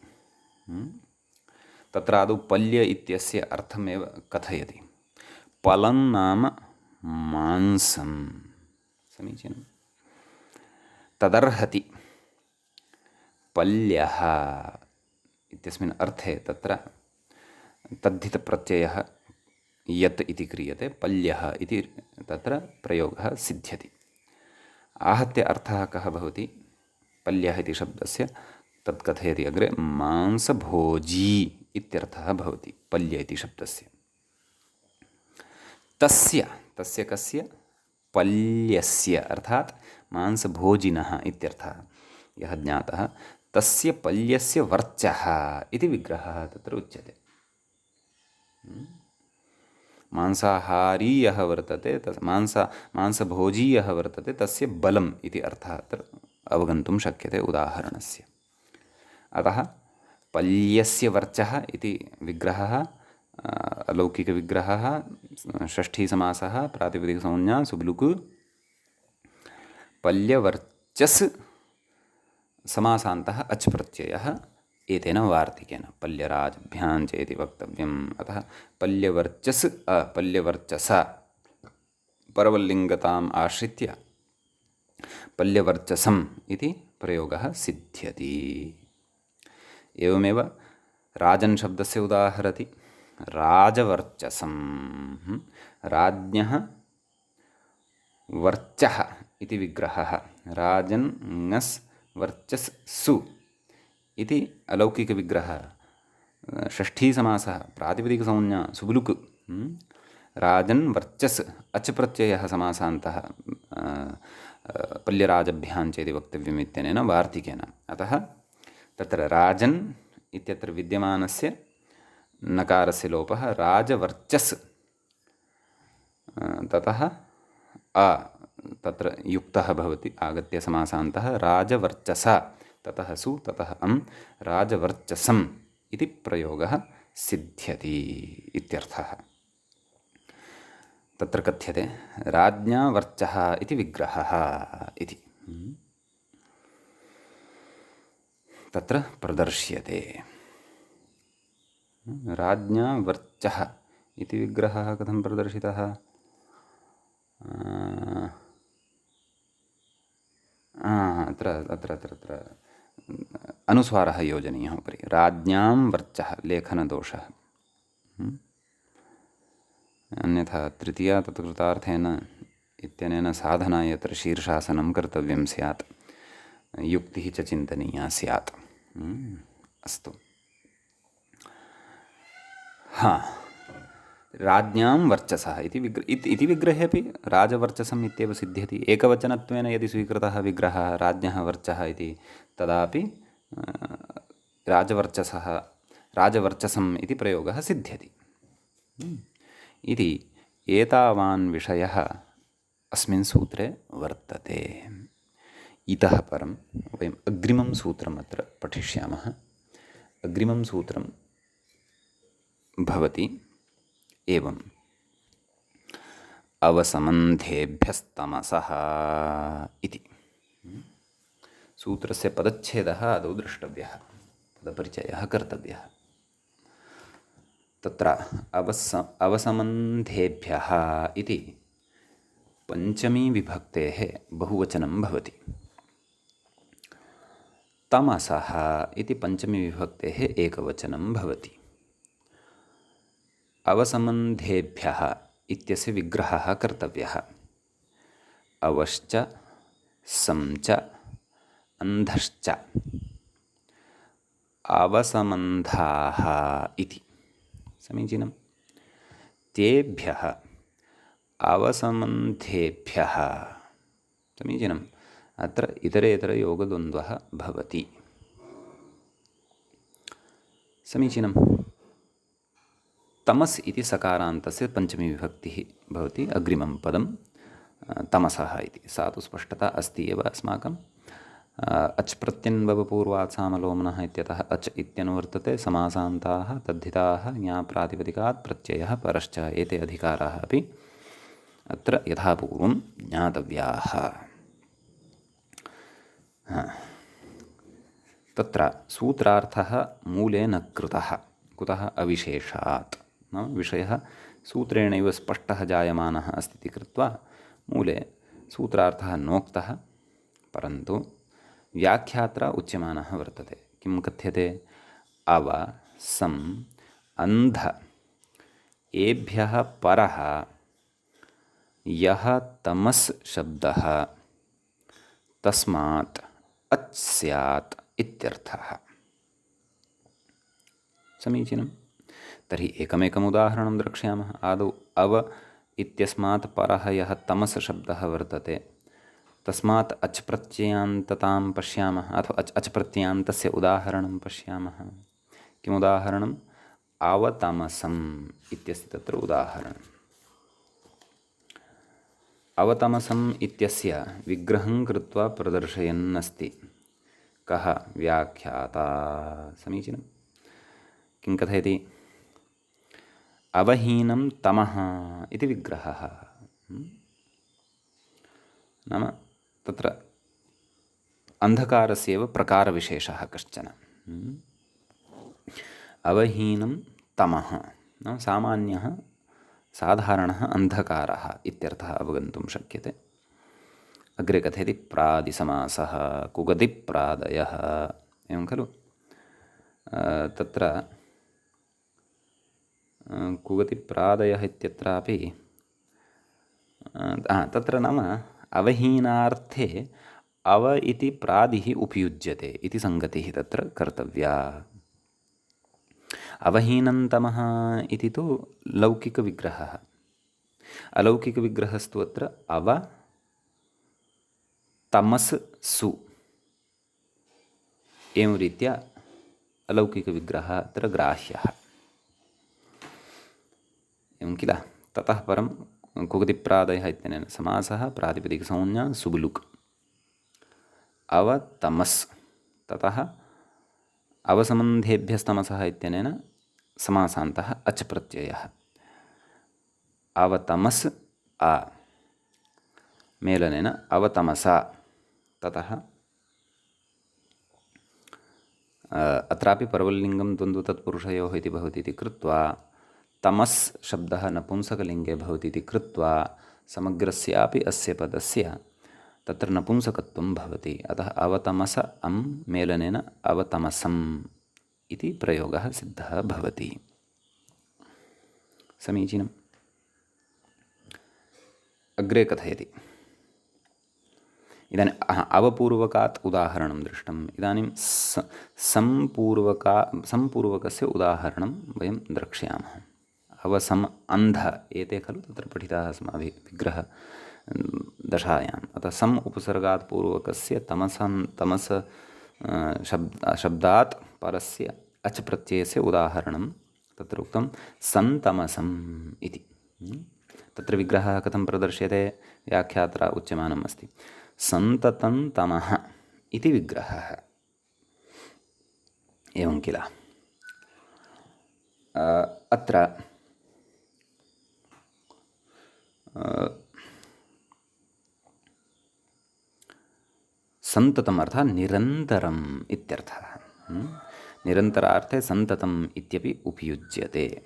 तत्र आदौ पल्य इत्यस्य अर्थमेव कथयति। पलं नाम मांसं। समीचीनं। तदर्हति पल्यः इत्यस्मिन् अर्थे तत्र तद्धितप्रत्ययः यत् इति क्रियते, पल्यः इति तत्र प्रयोगः सिद्ध्यति। आहत्य अर्थः कः भवति? पल्यः इति शब्दस्य तत् कथयति अग्रे, मांसभोजी इत्यर्थः भवति पल्य इति शब्दस्य। तस्य कस्य? पल्यस्य, अर्थात् मांसभोजिनः इत्यर्थः यः ज्ञातः, तस्य पल्यस्य वर्चः इति विग्रहः तत्र उच्यते। मांसाहारी यः वर्तते, मांसभोजी यः वर्तते, तस्य बलम् इति अर्थः अत्र अवगन्तुं शक्यते उदाहरणस्य। अतः पल्यस्य वर्चः इति विग्रहः अलौकिकविग्रहः, षष्ठीसमासः, प्रातिपदिकसंज्ञा सुब्लुक्, पल्यवर्चस् समासान्तः अच् प्रत्ययः, एतेन वार्तिकेन पल्यराजभ्यां चेति वक्तव्यम्। अतः पल्यवर्चस् पल्यवर्चसा परवल्लिङ्गताम् आश्रित्य पल्यवर्चसम् इति प्रयोगः सिद्ध्यति। एवमेव राजन् शब्दस्य उदाहरति। राजवर्चसं, राज्ञः वर्चः इति विग्रहः। राजन् ङस् वर्चस् सु इति अलौकिकविग्रहः, षष्ठीसमासः, प्रातिपदिकसंज्ञा सुब्लुक्, राजन् वर्चस् अच् प्रत्ययः समासान्तः पल्यराजभ्यां चेति वक्तव्यम् इत्यनेन वार्तिकेन। अतः तत्र राजन् इत्यत्र विद्यमानस्य नकारस्य लोपः राजवर्चस्, ततः तत्र युक्तः भवति आगत्य समासान्तः राजवर्चसा, ततः सु, ततः राजवर्चसम् इति प्रयोगः सिद्ध्यति इत्यर्थः। तत्र कथ्यते राज्ञा वर्चः इति विग्रहः इति तत्र प्रदर्श्यते। राज्ञा वर्चः इति विग्रहः कथं प्रदर्शितः? अत्र अनुस्वारः योजनीयः उपरि। राज्ञां वर्चः लेखनदोषः। अन्यथा तृतीया तत्कृतार्थेन इत्यनेन साधना यत्र शीर्षासनं कर्तव्यं स्यात्, युक्तिः च चिन्तनीया स्यात्। अस्तु। राज्ञां वर्चसः इति विग्रहे अपि राजवर्चसम् इत्येव सिद्ध्यति। एकवचनत्वेन यदि स्वीकृतः विग्रहः राज्ञः वर्चः इति, तदापि राजवर्चसः राजवर्चसम् इति प्रयोगः सिद्ध्यति। इति एतावान् विषयः अस्मिन् सूत्रे वर्तते। इतः परं वयम् अग्रिमं सूत्रम् अत्र पठिष्यामः। अग्रिमं सूत्रं भवति एवम्: अवसमन्धेभ्यस्तमसः इति। सूत्रस्य पदच्छेदः आदौ द्रष्टव्यः, पदपरिचयः कर्तव्यः। तत्र अवसमन्धेभ्यः इति पञ्चमी विभक्तेः बहुवचनं भवति। तमसः इति पञ्चमी विभक्तेः एकवचनं भवति। अवसमन्धेभ्यः इत्यस्य विग्रहः कर्तव्यः। अवश्च संच अन्धश्च अवसमन्धाः इति। समीचीनं। तेभ्यः अवसमन्धेभ्यः। समीचीनम्। अत्र इतरेतरयोगद्वन्द्वः भवति। समीचीनं। तमस् इति सकारान्तस्य पञ्चमी विभक्तिः भवति। अग्रिमं पदं तमसः इति। सा तु स्पष्टता अस्ति एव अस्माकम्। अच् प्रत्यन्वपूर्वात् सामलोमनः इत्यतः अच् इत्यनुवर्तते। समासान्ताः तद्धिताः ज्ञाप्रातिपदिकात् प्रत्ययः परश्च एते अधिकाराः अपि अत्र यथापूर्वं ज्ञातव्याः। तत्र सूत्रार्थः मूले न कृतः। कुतः? अविशेषात्। नाम विषयः सूत्रेणैव स्पष्टः जायमानः अस्ति इति कृत्वा मूले सूत्रार्थः नोक्तः, परन्तु व्याख्यात्रा उच्यमानः वर्तते। किं कथ्यते? अव सम् अन्ध एभ्यः परः यः तमस् शब्दः तस्मात् अच् स्यात् इत्यर्थः। समीचीनं। तर्हि एकमेकम् उदाहरणं द्रक्ष्यामः। आदौ अव इत्यस्मात् परः यः तमस् शब्दः वर्तते, तस्मात् अच् प्रत्ययान्ततां पश्यामः, अथवा अच् प्रत्ययान्तस्य उदाहरणं पश्यामः। किमुदाहरणम्? अवतमसम् इत्यस्य तत्र उदाहरणम्। अवतमसम् इत्यस्य विग्रहं कृत्वा प्रदर्शयन् अस्ति। कः? व्याख्याता। समीचीनं। किं कथयति? अवहीनं तमः इति विग्रहः। नाम तत्र अन्धकारस्यैव प्रकारविशेषः कश्चन। अवहीनं तमः नाम सामान्यः साधारणः अन्धकारः इत्यर्थः अवगन्तुं शक्यते। अग्रे कथयति प्रादिसमासः कुगतिप्रादयः। एवं खलु? तत्र कुगतिप्रादयः इत्यत्रापि तत्र नाम अवहीनार्थे अव इति प्रादिः उपयुज्यते इति संगतिः तत्र कर्तव्या। अवहीनन्तमः इति तु लौकिकविग्रहः। अलौकिकविग्रहस्तु अत्र अव तमस् सु। एवं रीत्या अलौकिकविग्रहः अत्र ग्राह्यः। एवं किल? ततः परं कुगतिप्रादयः इत्यनेन समासः प्रातिपदिकसंज्ञा सुबुलुक्। अवतमस्। ततः अवसमन्धेभ्यस्तमसः इत्यनेन समासान्तः अच् प्रत्ययः। अवतमस् अ मेलनेन अवतमसा। ततः अत्रापि परवल्लिङ्गं द्वन्द्वतत्पुरुषयोः इति भवति इति कृत्वा तमस् शब्दः नपुंसकलिङ्गे भवति इति कृत्वा समग्रस्यापि अस्य पदस्य तत्र नपुंसकत्वं भवति। अतः अवतमस अं मेलनेन अवतमसम् इति प्रयोगः सिद्धः भवति। समीचीनम्। अग्रे कथयति। इदानीम् अवपूर्वकात् उदाहरणं दृष्टम्। इदानीं सम्पूर्वकस्य उदाहरणं वयं द्रक्ष्यामः। अवसम् अन्ध एते खलु तत्र पठिताः अस्माभिः विग्रह दशायाम्। अतः सम् उपसर्गात् पूर्वकस्य तमस शब्दात् परस्य अच् प्रत्ययस्य उदाहरणं तत्र उक्तं सन्तमसम् इति। तत्र विग्रहः कथं प्रदर्श्यते? व्याख्यात्रा उच्यमानम् अस्ति। सन्ततं तमः इति विग्रहः। एवं किल? अत्र सन्ततम् अर्थात् निरन्तरम् इत्यर्थः। निरन्तरार्थे सन्ततम् इत्यपि उपयुज्यते।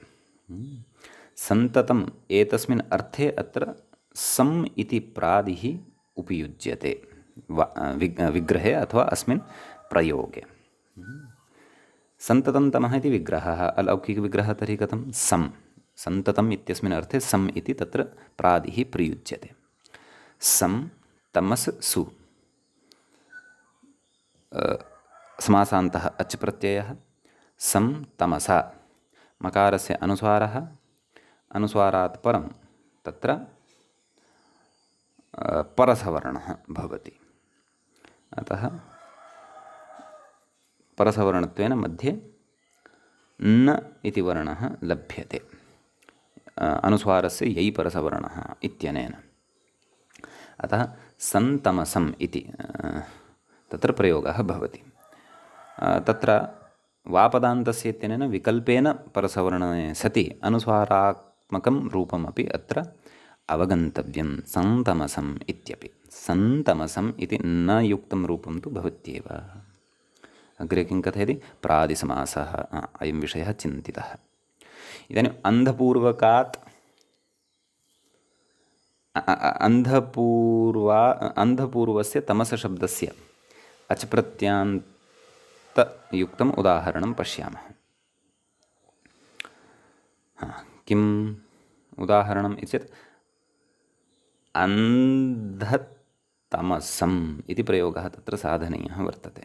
सन्ततम् एतस्मिन् अर्थे अत्र सम् इति प्रादिः उपयुज्यते विग्रहे अथवा अस्मिन् प्रयोगे। सन्ततं तमः इति विग्रहः। अलौकिकविग्रहः तर्हि कथं? सम्। सन्ततम् इत्यस्मिन् अर्थे सम् इति तत्र प्रादिः प्रयुज्यते। सम् तमस् सु समासान्तः अच् प्रत्ययः। सं तमसा मकारस्य अनुस्वारः, अनुस्वारात् परं तत्र परसवर्णः भवति। अतः परसवर्णत्वेन मध्ये न इति वर्णः लभ्यते अनुस्वारस्य यै परसवर्णः इत्यनेन। अतः सन्तमसम् इति तत्र प्रयोगः भवति। तत्र वापदान्तस्य इत्यनेन विकल्पेन परसवर्णे सति अनुस्वारात्मकं रूपमपि अत्र अवगन्तव्यं। सन्तमसम् इत्यपि। सन्तमसम् इति न युक्तं रूपं तु भवत्येव। अग्रे किं कथयति? प्रादिसमासः। अयं विषयः चिन्तितः। इदानीम् अन्धपूर्वस्य तमसशब्दस्य अच् प्रत्ययान्तयुक्तम् उदाहरणं पश्यामः। किम् उदाहरणम् इत्येतत्? अन्धतमसम् इति प्रयोगः तत्र साधनीयः वर्तते।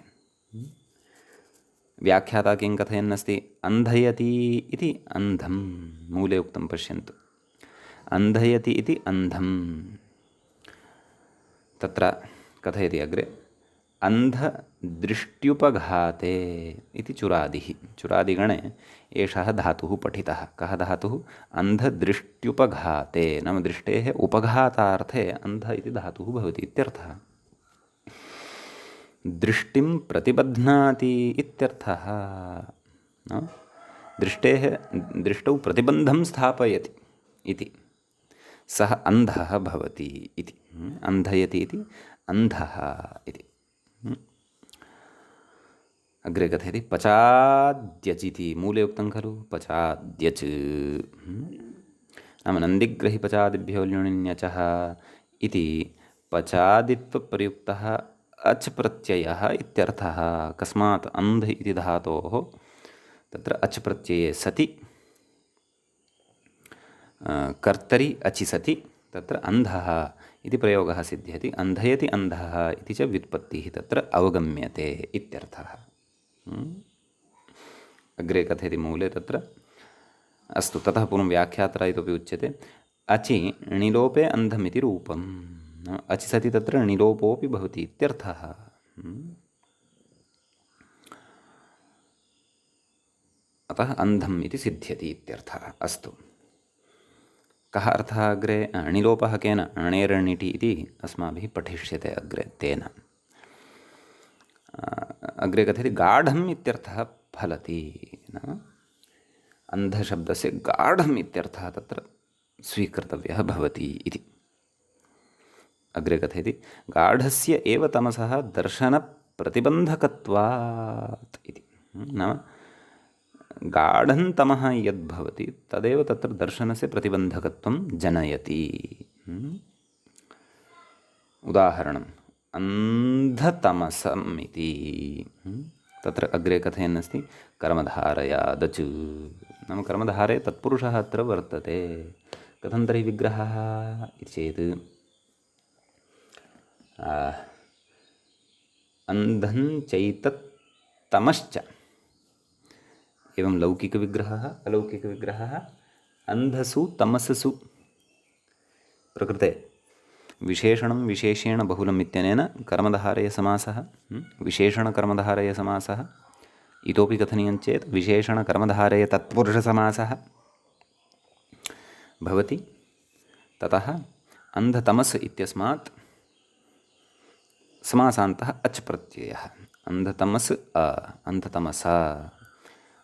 व्याख्याता किं कथयन्नस्ति? अन्धयति इति अन्धं। मूले उक्तं पश्यन्तु। अन्धयति इति अन्धं। तत्र कथयति अग्रे अन्धदृष्ट्युपघाते इति चुरादिः। चुरादिगणे एषः धातुः पठितः। कः धातुः? अन्धदृष्ट्युपघाते नाम दृष्टेः उपघातार्थे अन्ध इति धातुः भवति इत्यर्थः। दृष्टिं प्रतिबध्नाति इत्यर्थः। दृष्टौ प्रतिबन्धं स्थापयति इति। सः अन्धः भवति इति। अन्धयति इति अन्धः इति। अग्रे कथयति पचाद्यचिति। मूले उक्तं खलु पचाद्यच् नाम नन्दिग्रहि पचादिभ्यो ल्युणिन्यचः इति पचादित्वप्रयुक्तः अच् प्रत्ययः इत्यर्थः। कस्मात्? अन्ध इति धातोः तत्र अच् प्रत्यये सति कर्तरि अचि सति तत्र अन्धः इति प्रयोगः सिद्ध्यति। अन्धयति अन्धः इति च व्युत्पत्तिः तत्र अवगम्यते इत्यर्थः। अग्रे कथयति मूले तत्र। अस्तु, ततः पूर्वं व्याख्यात्रा इतोपि उच्यते अचि णिलोपे अन्धमिति रूपम्। अचि सति तत्र णिलोपोऽपि भवति इत्यर्थः। अतः अन्धम् इति सिद्ध्यति इत्यर्थः। अस्तु, कः अर्थः अग्रे? णिलोपः केन? णेरण्णिटि इति अस्माभिः पठिष्यते अग्रे तेन। अग्रे कथयति गाढम् इत्यर्थः फलति। नाम अन्धशब्दस्य गाढम् इत्यर्थः तत्र स्वीकर्तव्यः भवति इति। अग्रे कथयति गाढस्य एव तमसः दर्शनप्रतिबन्धकत्वात् इति। नाम गाढं तमः यद्भवति तदेव तत्र दर्शनस्य प्रतिबन्धकत्वं जनयति। उदाहरणम् अन्धतमसम् इति। तत्र अग्रे कथयन्नस्ति कर्मधारया दच् नाम कर्मधारे तत्पुरुषः अत्र वर्तते। कथं तर्हि विग्रहः इति चेत् अन्धं चैतत्तमश्च, एवं लौकिकविग्रहः अलौकिकविग्रहः। अन्धसु तमससु प्रकृते विशेषणं विशेषेण बहुलम् इत्यनेन कर्मधारयसमासः, विशेषणकर्मधारयसमासः। इतोपि कथनीयं चेत् विशेषणकर्मधारयतत्पुरुषसमासः भवति। ततः अन्धतमस् इत्यस्मात् समासान्तः अच् प्रत्ययः। अन्धतमस् अन्धतमसा,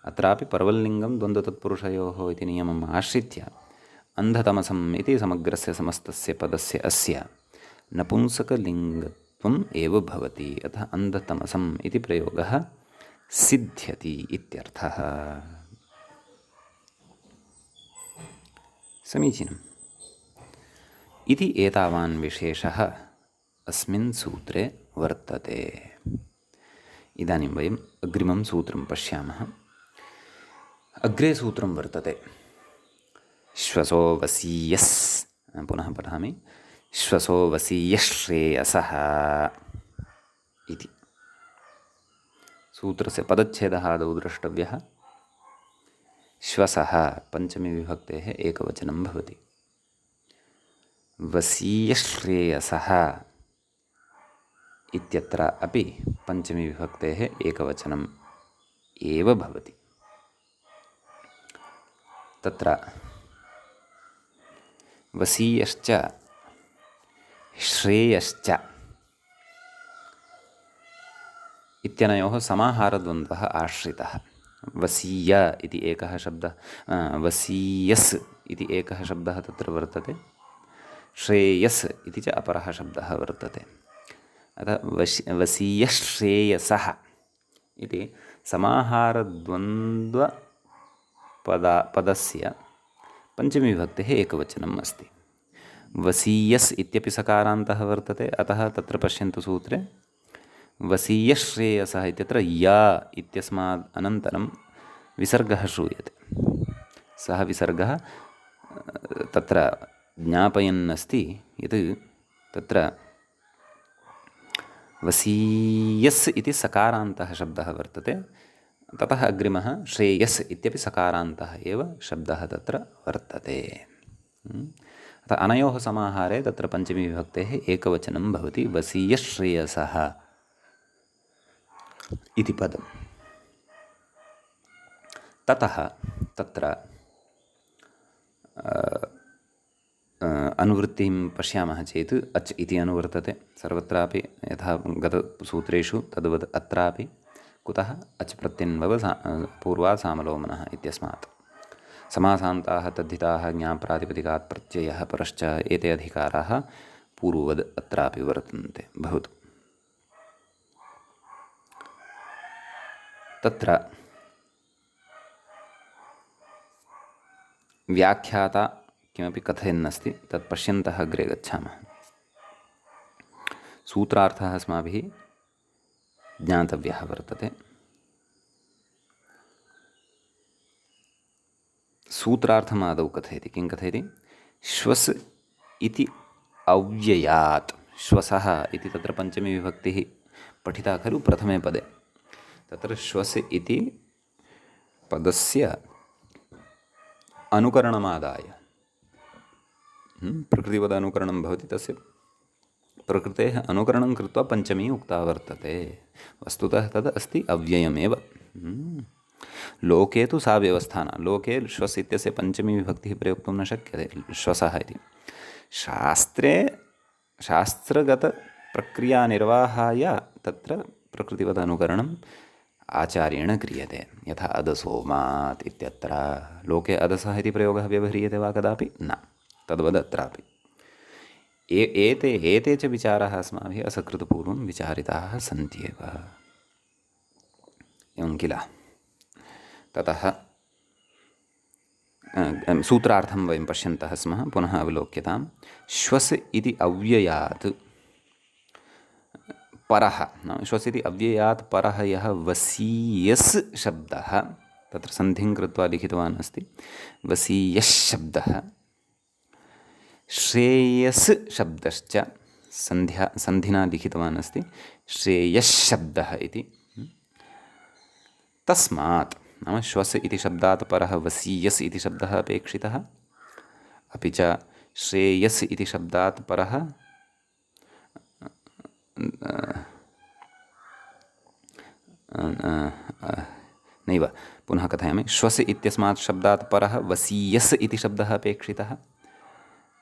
अत्रापि परवल्लिङ्गं द्वन्द्वतत्पुरुषयोः इति नियमम् आश्रित्य अन्धतमसम् इति समग्रस्य समस्तस्य पदस्य अस्य नपुंसकलिङ्गत्वम् एव भवति। अतः अन्धतमसम् इति प्रयोगः सिद्ध्यति इत्यर्थः। समीचीनम्। इति एतावान् विशेषः अस्मिन् सूत्रे वर्तते। इदानीं वयम् अग्रिमं सूत्रं पश्यामः। अग्रे सूत्रं वर्तते श्वसो वसीयस्, पुनः पठामि, श्वसो वसीयश्रेयसः इति। सूत्रस्य पदच्छेदः आदौ द्रष्टव्यः। श्वसः पञ्चमी विभक्तेः एकवचनं भवति। वसीयश्रेयसः इत्यत्र अपि पञ्चमी विभक्तेः एकवचनम् एव भवति। तत्र वसीयश्च श्रेयश्च इत्यनयोः समाहारद्वन्द्वः आश्रितः। वसीय इति एकः शब्दः, वसीयस् इति एकः शब्दः तत्र वर्तते, श्रेयस् इति च अपरः शब्दः वर्तते। अतः वसीयश्रेयसः इति समाहारद्वन्द्वपदस्य पञ्चमी विभक्तेः एकवचनम् अस्ति। वसीयस् इत्यपि सकारान्तः वर्तते, अतः तत्र पश्यन्तु सूत्रे वसीयश्रेयसः इत्यत्र या इत्यस्मात् अनन्तरं विसर्गः श्रूयते। सः विसर्गः तत्र ज्ञापयन् अस्ति यत् तत्र वसीयस् इति सकारान्तः शब्दः वर्तते, ततः अग्रिमः श्रेयस् इत्यपि सकारान्तः एव शब्दः तत्र वर्तते। अतः अनयोः समाहारे तत्र पञ्चमी विभक्तेः एकवचनं भवति वसीयश्रेयसः इति पदम्। ततः तत्र अनुवृत्तिं पश्यामः चेत् अच् इति अनुवर्तते सर्वत्रापि, यथा गतसूत्रेषु तद्वत् अत्रापि। कुतः अच् प्रत्यन्वव पूर्वात् सामलोमनः इत्यस्मात्। समासान्ताः तद्धिताः ज्ञाप्रातिपदिकात् प्रत्ययः परश्च एते अधिकाराः पूर्ववद् अत्रापि वर्तन्ते। भवतु। तत्र व्याख्याता किमपि कथयन्नस्ति, तत् पश्यन्तः अग्रे गच्छामः। सूत्रार्थः अस्माभिः ज्ञातव्यः वर्तते। सूत्रार्थमादौ कथयति। किं कथयति? श्वस् इति अव्ययात्। श्वसः इति तत्र पञ्चमी विभक्तिः पठिता खलु प्रथमे पदे। तत्र श्वस् इति पदस्य अनुकरणमादाय प्रकृतिपद अनुकरणं भवति, तस्य प्रकृतेः अनुकरणं कृत्वा पञ्चमी उक्ता वर्तते। वस्तुतः तद् अस्ति अव्ययमेव। लोके तु सा व्यवस्था न। लोके श्वस् इत्यस्य पञ्चमी विभक्तिः प्रयोक्तुं न शक्यते, श्वसः इति। शास्त्रे शास्त्रगतप्रक्रियानिर्वाहाय तत्र प्रकृतिपद अनुकरणम् आचार्येण क्रियते। यथा अदसोमात् इत्यत्र लोके अदसः इति प्रयोगः व्यवह्रियते वा कदापि? न। तद्वद् अत्रापि एते च विचाराः अस्माभिः असकृतपूर्वं विचारिताः सन्त्येव। एवं किल? ततः सूत्रार्थं वयं पश्यन्तः स्मः। पुनः अवलोक्यतां। श्वस् इति अव्ययात् परः, श्वस् इति अव्ययात् परः यः वसीयस् शब्दः, तत्र सन्धिं कृत्वा लिखितवान् अस्ति, वसीयः शब्दः, श्रेयस् शब्दश्च सन्धिना लिखितवान् अस्ति श्रेयश्शब्दः इति। तस्मात् नाम श्वस् इति शब्दात् परः वसीयस् इति शब्दः अपेक्षितः, अपि च श्रेयस् इति शब्दात् परः नैव, पुनः कथयामि। श्वस् इत्यस्मात् शब्दात् परः वसीयस् इति शब्दः अपेक्षितः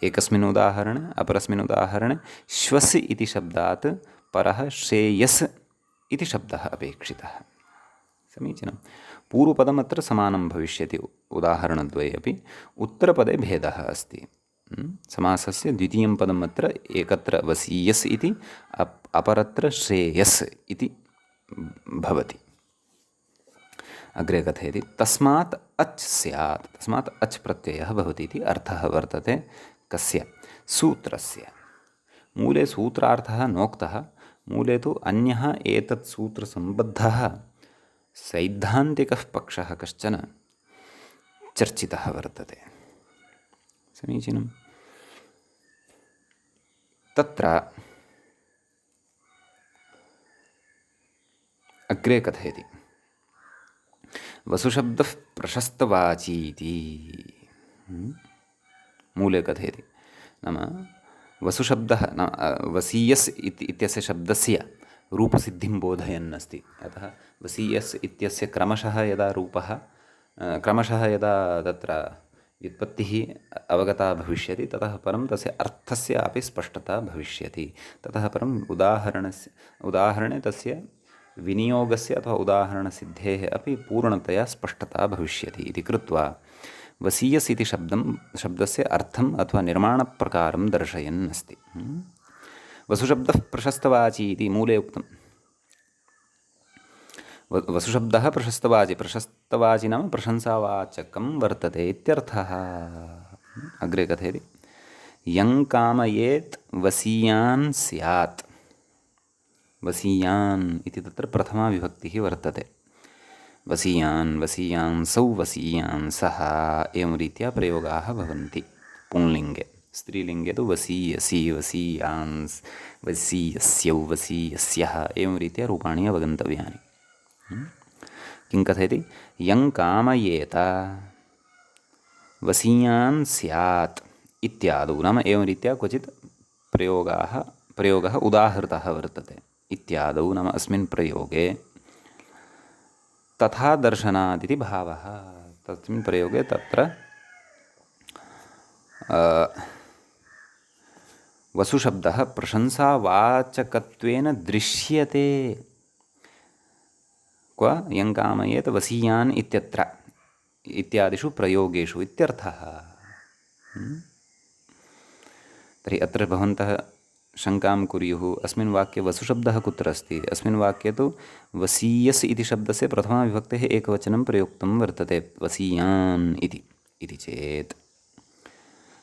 एकस्मिन् उदाहरणे, अपरस्मिन् उदाहरणे श्वस् इति शब्दात् परः श्रेयस् इति शब्दः अपेक्षितः। समीचीनं। पूर्वपदम् अत्र समानं भविष्यति उदाहरणद्वये अपि, उत्तरपदे भेदः अस्ति। समासस्य द्वितीयं पदम् अत्र एकत्र वसीयस् इति, अपरत्र श्रेयस् इति भवति। अग्रे कथयति तस्मात् अच् स्यात्, तस्मात् अच् प्रत्ययः भवति इति अर्थः वर्तते। कस्य? सूत्रस्य। मूले सूत्रार्थः नोक्तः, मूले तु अन्यः एतत् सूत्रसम्बद्धः सैद्धान्तिकः पक्षः कश्चन चर्चितः वर्तते। समीचीनं। तत्र अग्रे कथयति वसुशब्दः प्रशस्तवाची इति। मूले कथयति नाम वसुशब्दः वसीयस् इत्यस्य शब्दस्य रूपसिद्धिं बोधयन् अस्ति। अतः वसीयस् इत्यस्य क्रमशः यदा तत्र व्युत्पत्तिः अवगता भविष्यति, ततः परं तस्य अर्थस्य अपि स्पष्टता भविष्यति। ततः परम् उदाहरणे तस्य विनियोगस्य अथवा उदाहरणसिद्धेः अपि पूर्णतया स्पष्टता भविष्यति इति कृत्वा वसीयस् इति शब्दस्य अर्थम् अथवा निर्माणप्रकारं दर्शयन् अस्ति। वसुशब्दः प्रशस्तवाची इति मूले उक्तम्। वसुशब्दः प्रशस्तवाची नाम प्रशंसावाचकं वर्तते इत्यर्थः। अग्रे कथयति यं कामयेत् वसीयान् स्यात्। वसीयान् इति तत्र प्रथमा विभक्तिः वर्तते। वसीयान्, वसीयांसौ, वसीयांसः एवं रीत्या प्रयोगाः भवन्ति पुंलिङ्गे। स्त्रीलिङ्गे तु वसीयसि, वसीयांस्, वसीयस्यौ, वसीयस्यः एवं रीत्या रूपाणि अवगन्तव्यानि। किं कथयति यं कामयेत वसीयान् स्यात् इत्यादौ, नाम एवं रीत्या क्वचित् प्रयोगः उदाहृतः वर्तते। इत्यादौ नाम अस्मिन् प्रयोगे तथा दर्शनादिति भावः। तस्मिन् प्रयोगे तत्र वसुशब्दः प्रशंसावाचकत्वेन दृश्यते। क्व यं कामयेत् वसीयान् इत्यत्र इत्यादिषु प्रयोगेषु इत्यर्थः। तर्हि अत्र भवन्तः शङ्कां कुर्युः अस्मिन् वाक्ये वसुशब्दः कुत्र अस्ति? अस्मिन् वाक्ये तु वसीयस् इति शब्दस्य प्रथमाविभक्तेः एकवचनं प्रयुक्तं वर्तते वसीयान् इति चेत्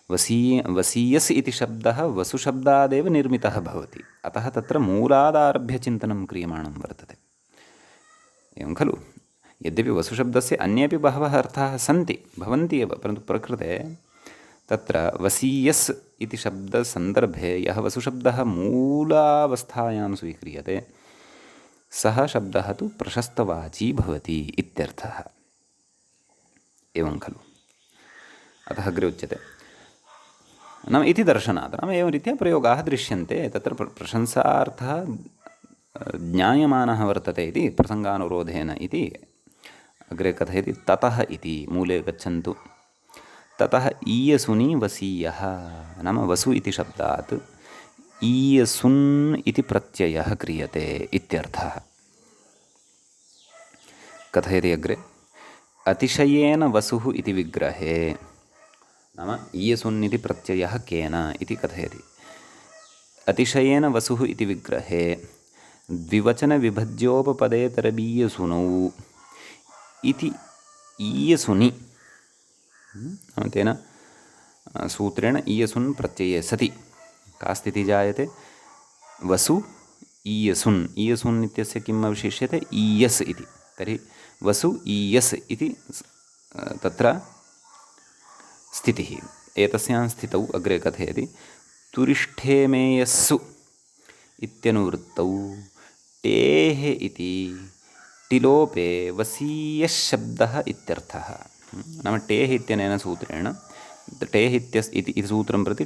वसीयस् इति शब्दः वसुशब्दादेव निर्मितः भवति। अतः तत्र मूलादारभ्य चिन्तनं क्रियमाणं वर्तते। एवं खलु? यद्यपि वसुशब्दस्य अन्येपि बहवः अर्थाः भवन्ति एव, परन्तु प्रकृते तत्र वसीयस् इति शब्दसन्दर्भे यः वसुशब्दः मूलावस्थायां स्वीक्रियते सः शब्दः तु प्रशस्तवाची भवति इत्यर्थः। एवं खलु? अतः अग्रे उच्यते नाम इति दर्शनात्, नाम एवं रीत्या प्रयोगाः दृश्यन्ते। तत्र प्रशंसार्थः ज्ञायमानः वर्तते इति प्रसङ्गानुरोधेन इति अग्रे कथयति। ततः इति मूले गच्छन्तु। ततः ईयसुनि वसीयः नाम वसु इति शब्दात् ईयसुन् इति प्रत्ययः क्रियते इत्यर्थः। कथयति अग्रे अतिशयेन वसुः इति विग्रहे, नाम ईयसुन् इति प्रत्ययः केन इति कथयति। अतिशयेन वसुः इति विग्रहे द्विवचनविभज्योपपदेतरबीयसुनौ इति ईयसुनि, तेन सूत्रेण ईयसुन् प्रत्यये सति का स्थितिः जायते? वसु ईयसुन्। ईयसुन् इत्यस्य किम् अवशिष्यते? ईयस् इति। तर्हि वसु ईयस् इति तत्र स्थितिः। एतस्यां स्थितौ अग्रे कथयति तुरिष्ठे मेयस्सु इत्यनुवृत्तौ टेः इति टिलोपे वसीयशब्दः इत्यर्थः। नाम टेः इत्यनेन सूत्रेण टेः इति सूत्रं प्रति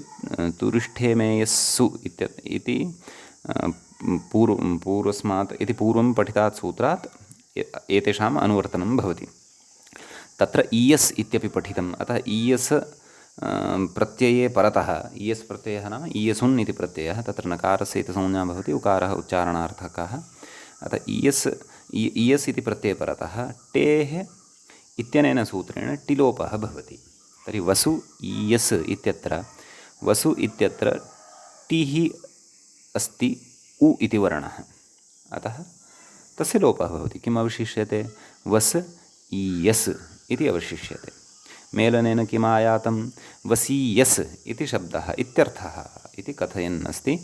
तुरिष्ठेमेयस्सु इति पूर्वस्मात् इति पूर्वं पठितात् सूत्रात् एतेषाम् अनुवर्तनं भवति। तत्र ईयस् इत्यपि पठितम्। अतः ईयस् प्रत्यये परतः ईयस् प्रत्ययः नाम ईयसुन् इति प्रत्ययः, तत्र नकारस्य इति संज्ञा भवति, उकारः उच्चारणार्थकः। अतः ईयस् इति प्रत्यये परतः टेः इत्यनेन सूत्रेण टिलोपः भवति। तर्हि वसु ईयस् इत्यत्र वसु इत्यत्र टिः अस्ति उ इति वर्णः, अतः तस्य लोपः भवति। किम् अवशिष्यते? वस् ईयस् इति अवशिष्यते। मेलनेन किम् आयातं? वसीयस् इति शब्दः इत्यर्थः इति कथयन् अस्ति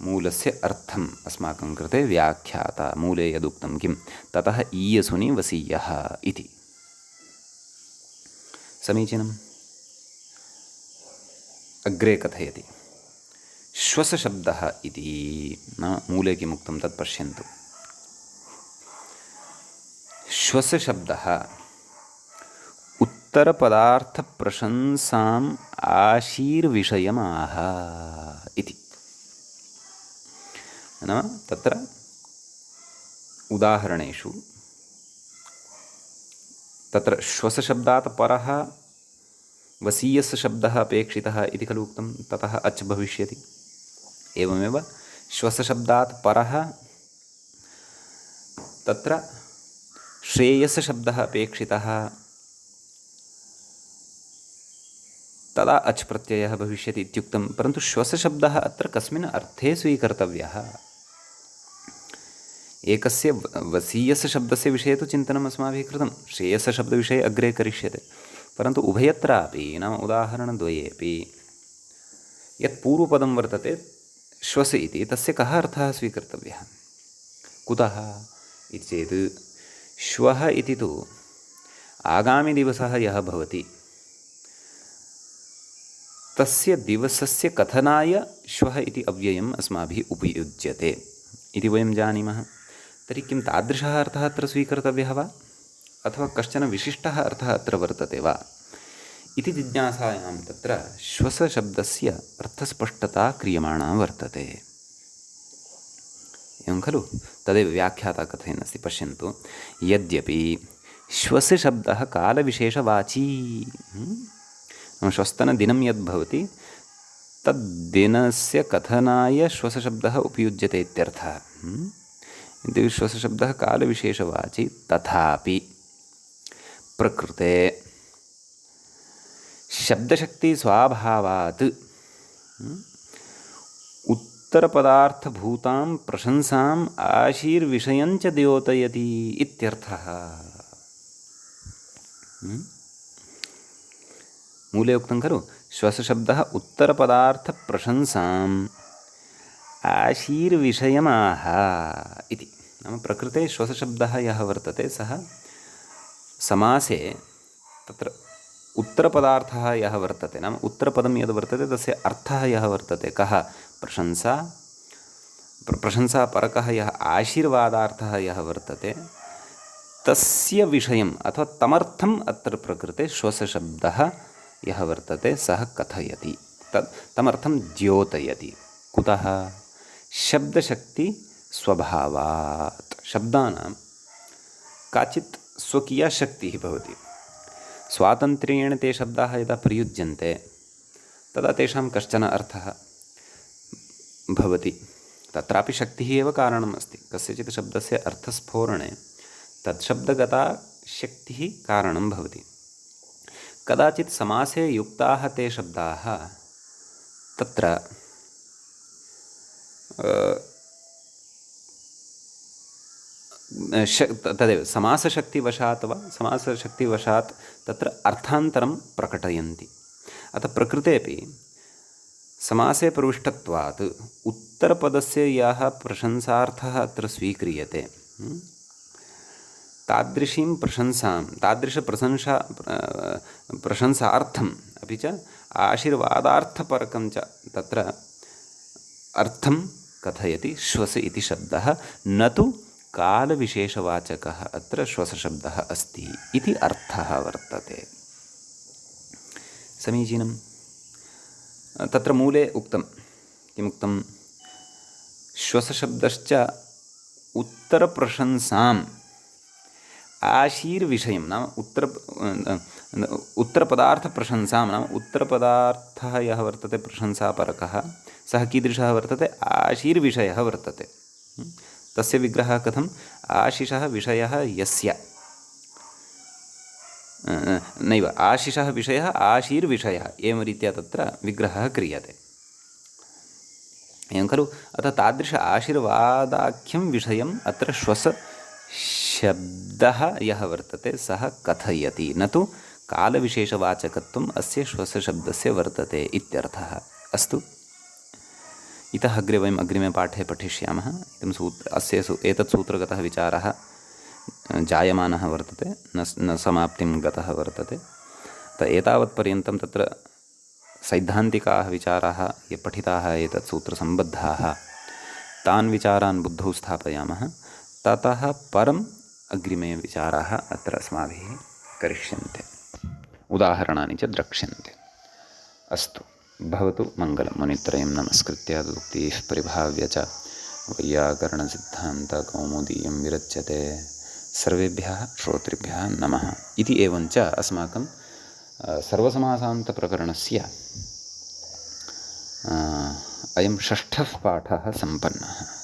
मूलस्य अर्थम् अस्माकं कृते व्याख्याता। मूले यदुक्तं किं ततः ईयसुनि वसीयः इति। समीचीनम्। अग्रे कथयति श्वसशब्दः इति। नाम मूले किमुक्तं तत् पश्यन्तु। श्वसशब्दः उत्तरपदार्थप्रशंसाम् आशीर्विषयमाह इति। नाम तत्र उदाहरणेषु तत्र श्वसशब्दात् परः वसीयस् शब्दः अपेक्षितः इति खलु उक्तं, ततः अच् भविष्यति। एवमेव श्वसशब्दात् परः तत्र श्रेयस् शब्दः अपेक्षितः, तदा अच् प्रत्ययः भविष्यति इत्युक्तं। परन्तु श्वसशब्दः अत्र कस्मिन् अर्थे स्वीकर्तव्यः? एकस्य वसीयस्य शब्दस्य विषये तु चिन्तनम् अस्माभिः कृतं, श्रेयसशब्दविषये अग्रे करिष्यते। परन्तु उभयत्रापि नाम उदाहरणद्वयेपि यत् पूर्वपदं वर्तते श्वस इति, तस्य कः अर्थः स्वीकर्तव्यः? कुतः इति चेत् श्वः इति तु आगामिदिवसः यः भवति तस्य दिवसस्य कथनाय श्वः इति अव्ययम् अस्माभिः उपयुज्यते इति वयं जानीमः। तर्हि किं तादृशः अर्थः अत्र स्वीकर्तव्यः वा, अथवा कश्चन विशिष्टः अर्थः अत्र वर्तते वा इति जिज्ञासायां तत्र श्वसशब्दस्य अर्थस्पष्टता क्रियमाणा वर्तते। एवं खलु? तदेव व्याख्याता कथयन् अस्ति। पश्यन्तु, यद्यपि श्वसशब्दः कालविशेषवाची, श्वस्तनदिनं यद्भवति तद्दिनस्य कथनाय श्वसशब्दः उपयुज्यते इत्यर्थः। यद्यपि श्वसशब्दः कालविशेषवाची, तथापि प्रकृते शब्दशक्तिस्वाभावात् उत्तरपदार्थभूतां प्रशंसाम् आशीर्विषयञ्च द्योतयति इत्यर्थः। मूले उक्तं खलु, श्वसशब्दः उत्तरपदार्थप्रशंसाम् आशीर्विषयमाह इति। नाम प्रकृते श्वसशब्दः यः वर्तते सः समासे तत्र उत्तरपदार्थः यः वर्तते, नाम उत्तरपदं यद् वर्तते तस्य अर्थः यः वर्तते, कः? प्रशंसापरकः यः आशीर्वादार्थः यः वर्तते, तस्य विषयम् अथवा तमर्थम् अत्र प्रकृते श्वसशब्दः यः वर्तते सः कथयति, तमर्थं द्योतयति। कुतः? शब्दशक्तिस्वभावात्। शब्दानां काचित् स्वकीया शक्तिः भवति। स्वातन्त्र्येण ते शब्दाः यदा प्रयुज्यन्ते तदा तेषां कश्चन अर्थः भवति। तत्रापि शक्तिः एव कारणम् अस्ति। कस्यचित् शब्दस्य अर्थस्फोरणे तत्शब्दगता शक्तिः कारणं भवति। कदाचित् समासे युक्ताः ते शब्दाः तत्र तदेव समासशक्तिवशात् वा समासशक्तिवशात् तत्र अर्थान्तरं प्रकटयन्ति। अतः प्रकृतेपि समासे प्रविष्टत्वात् उत्तरपदस्य यः प्रशंसार्थः अत्र स्वीक्रियते, तादृशीं प्रशंसां प्रशंसार्थम् अपि च आशीर्वादार्थपरकं च तत्र अर्थं कथयति श्वस् इति शब्दः, न तु कालविशेषवाचकः अत्र श्वसशब्दः अस्ति इति अर्थः वर्तते। समीचीनं। तत्र मूले उक्तं किमुक्तं, श्वसशब्दश्च उत्तरप्रशंसाम् आशीर्विषयं नाम उत्तरपदार्थप्रशंसां नाम उत्तरपदार्थः यः वर्तते प्रशंसापरकः सः कीदृशः वर्तते, आशीर्विषयः वर्तते। तस्य विग्रहः कथम्, आशिषः विषयः यस्य, नैव आशिषः विषयः आशीर्विषयः, एवं रीत्या तत्र विग्रहः क्रियते। एवं खलु। अतः तादृश आशीर्वादाख्यं विषयम् अत्र श्वसशब्दः यः वर्तते सः कथयति, न तु कालविशेषवाचकत्वम् अस्य श्वसशब्दस्य वर्तते इत्यर्थः। अस्तु, इतः अग्रे वयम् अग्रिमे पाठे पठिष्यामः। एतत् सूत्रगतः विचारः जायमानः वर्तते, न समाप्तिं गतः वर्तते। एतावत्पर्यन्तं तत्र सैद्धान्तिकाः विचाराः ये पठिताः एतत् सूत्रसम्बद्धाः तान् विचारान् बुद्धौ स्थापयामः। ततः परम् अग्रिमे विचाराः अत्र अस्माभिः करिष्यन्ते, उदाहरणानि च द्रक्ष्यन्ते। अस्तु, भवतु मङ्गलं। मुनित्रयं नमस्कृत्य तदुक्तिः परिभाव्य च वैयाकरणसिद्धान्तकौमुदीयं विरच्यते। सर्वेभ्यः श्रोतृभ्यः नमः। इति एवञ्च अस्माकं सर्वसमासान्तप्रकरणस्य अयं षष्ठः पाठः सम्पन्नः।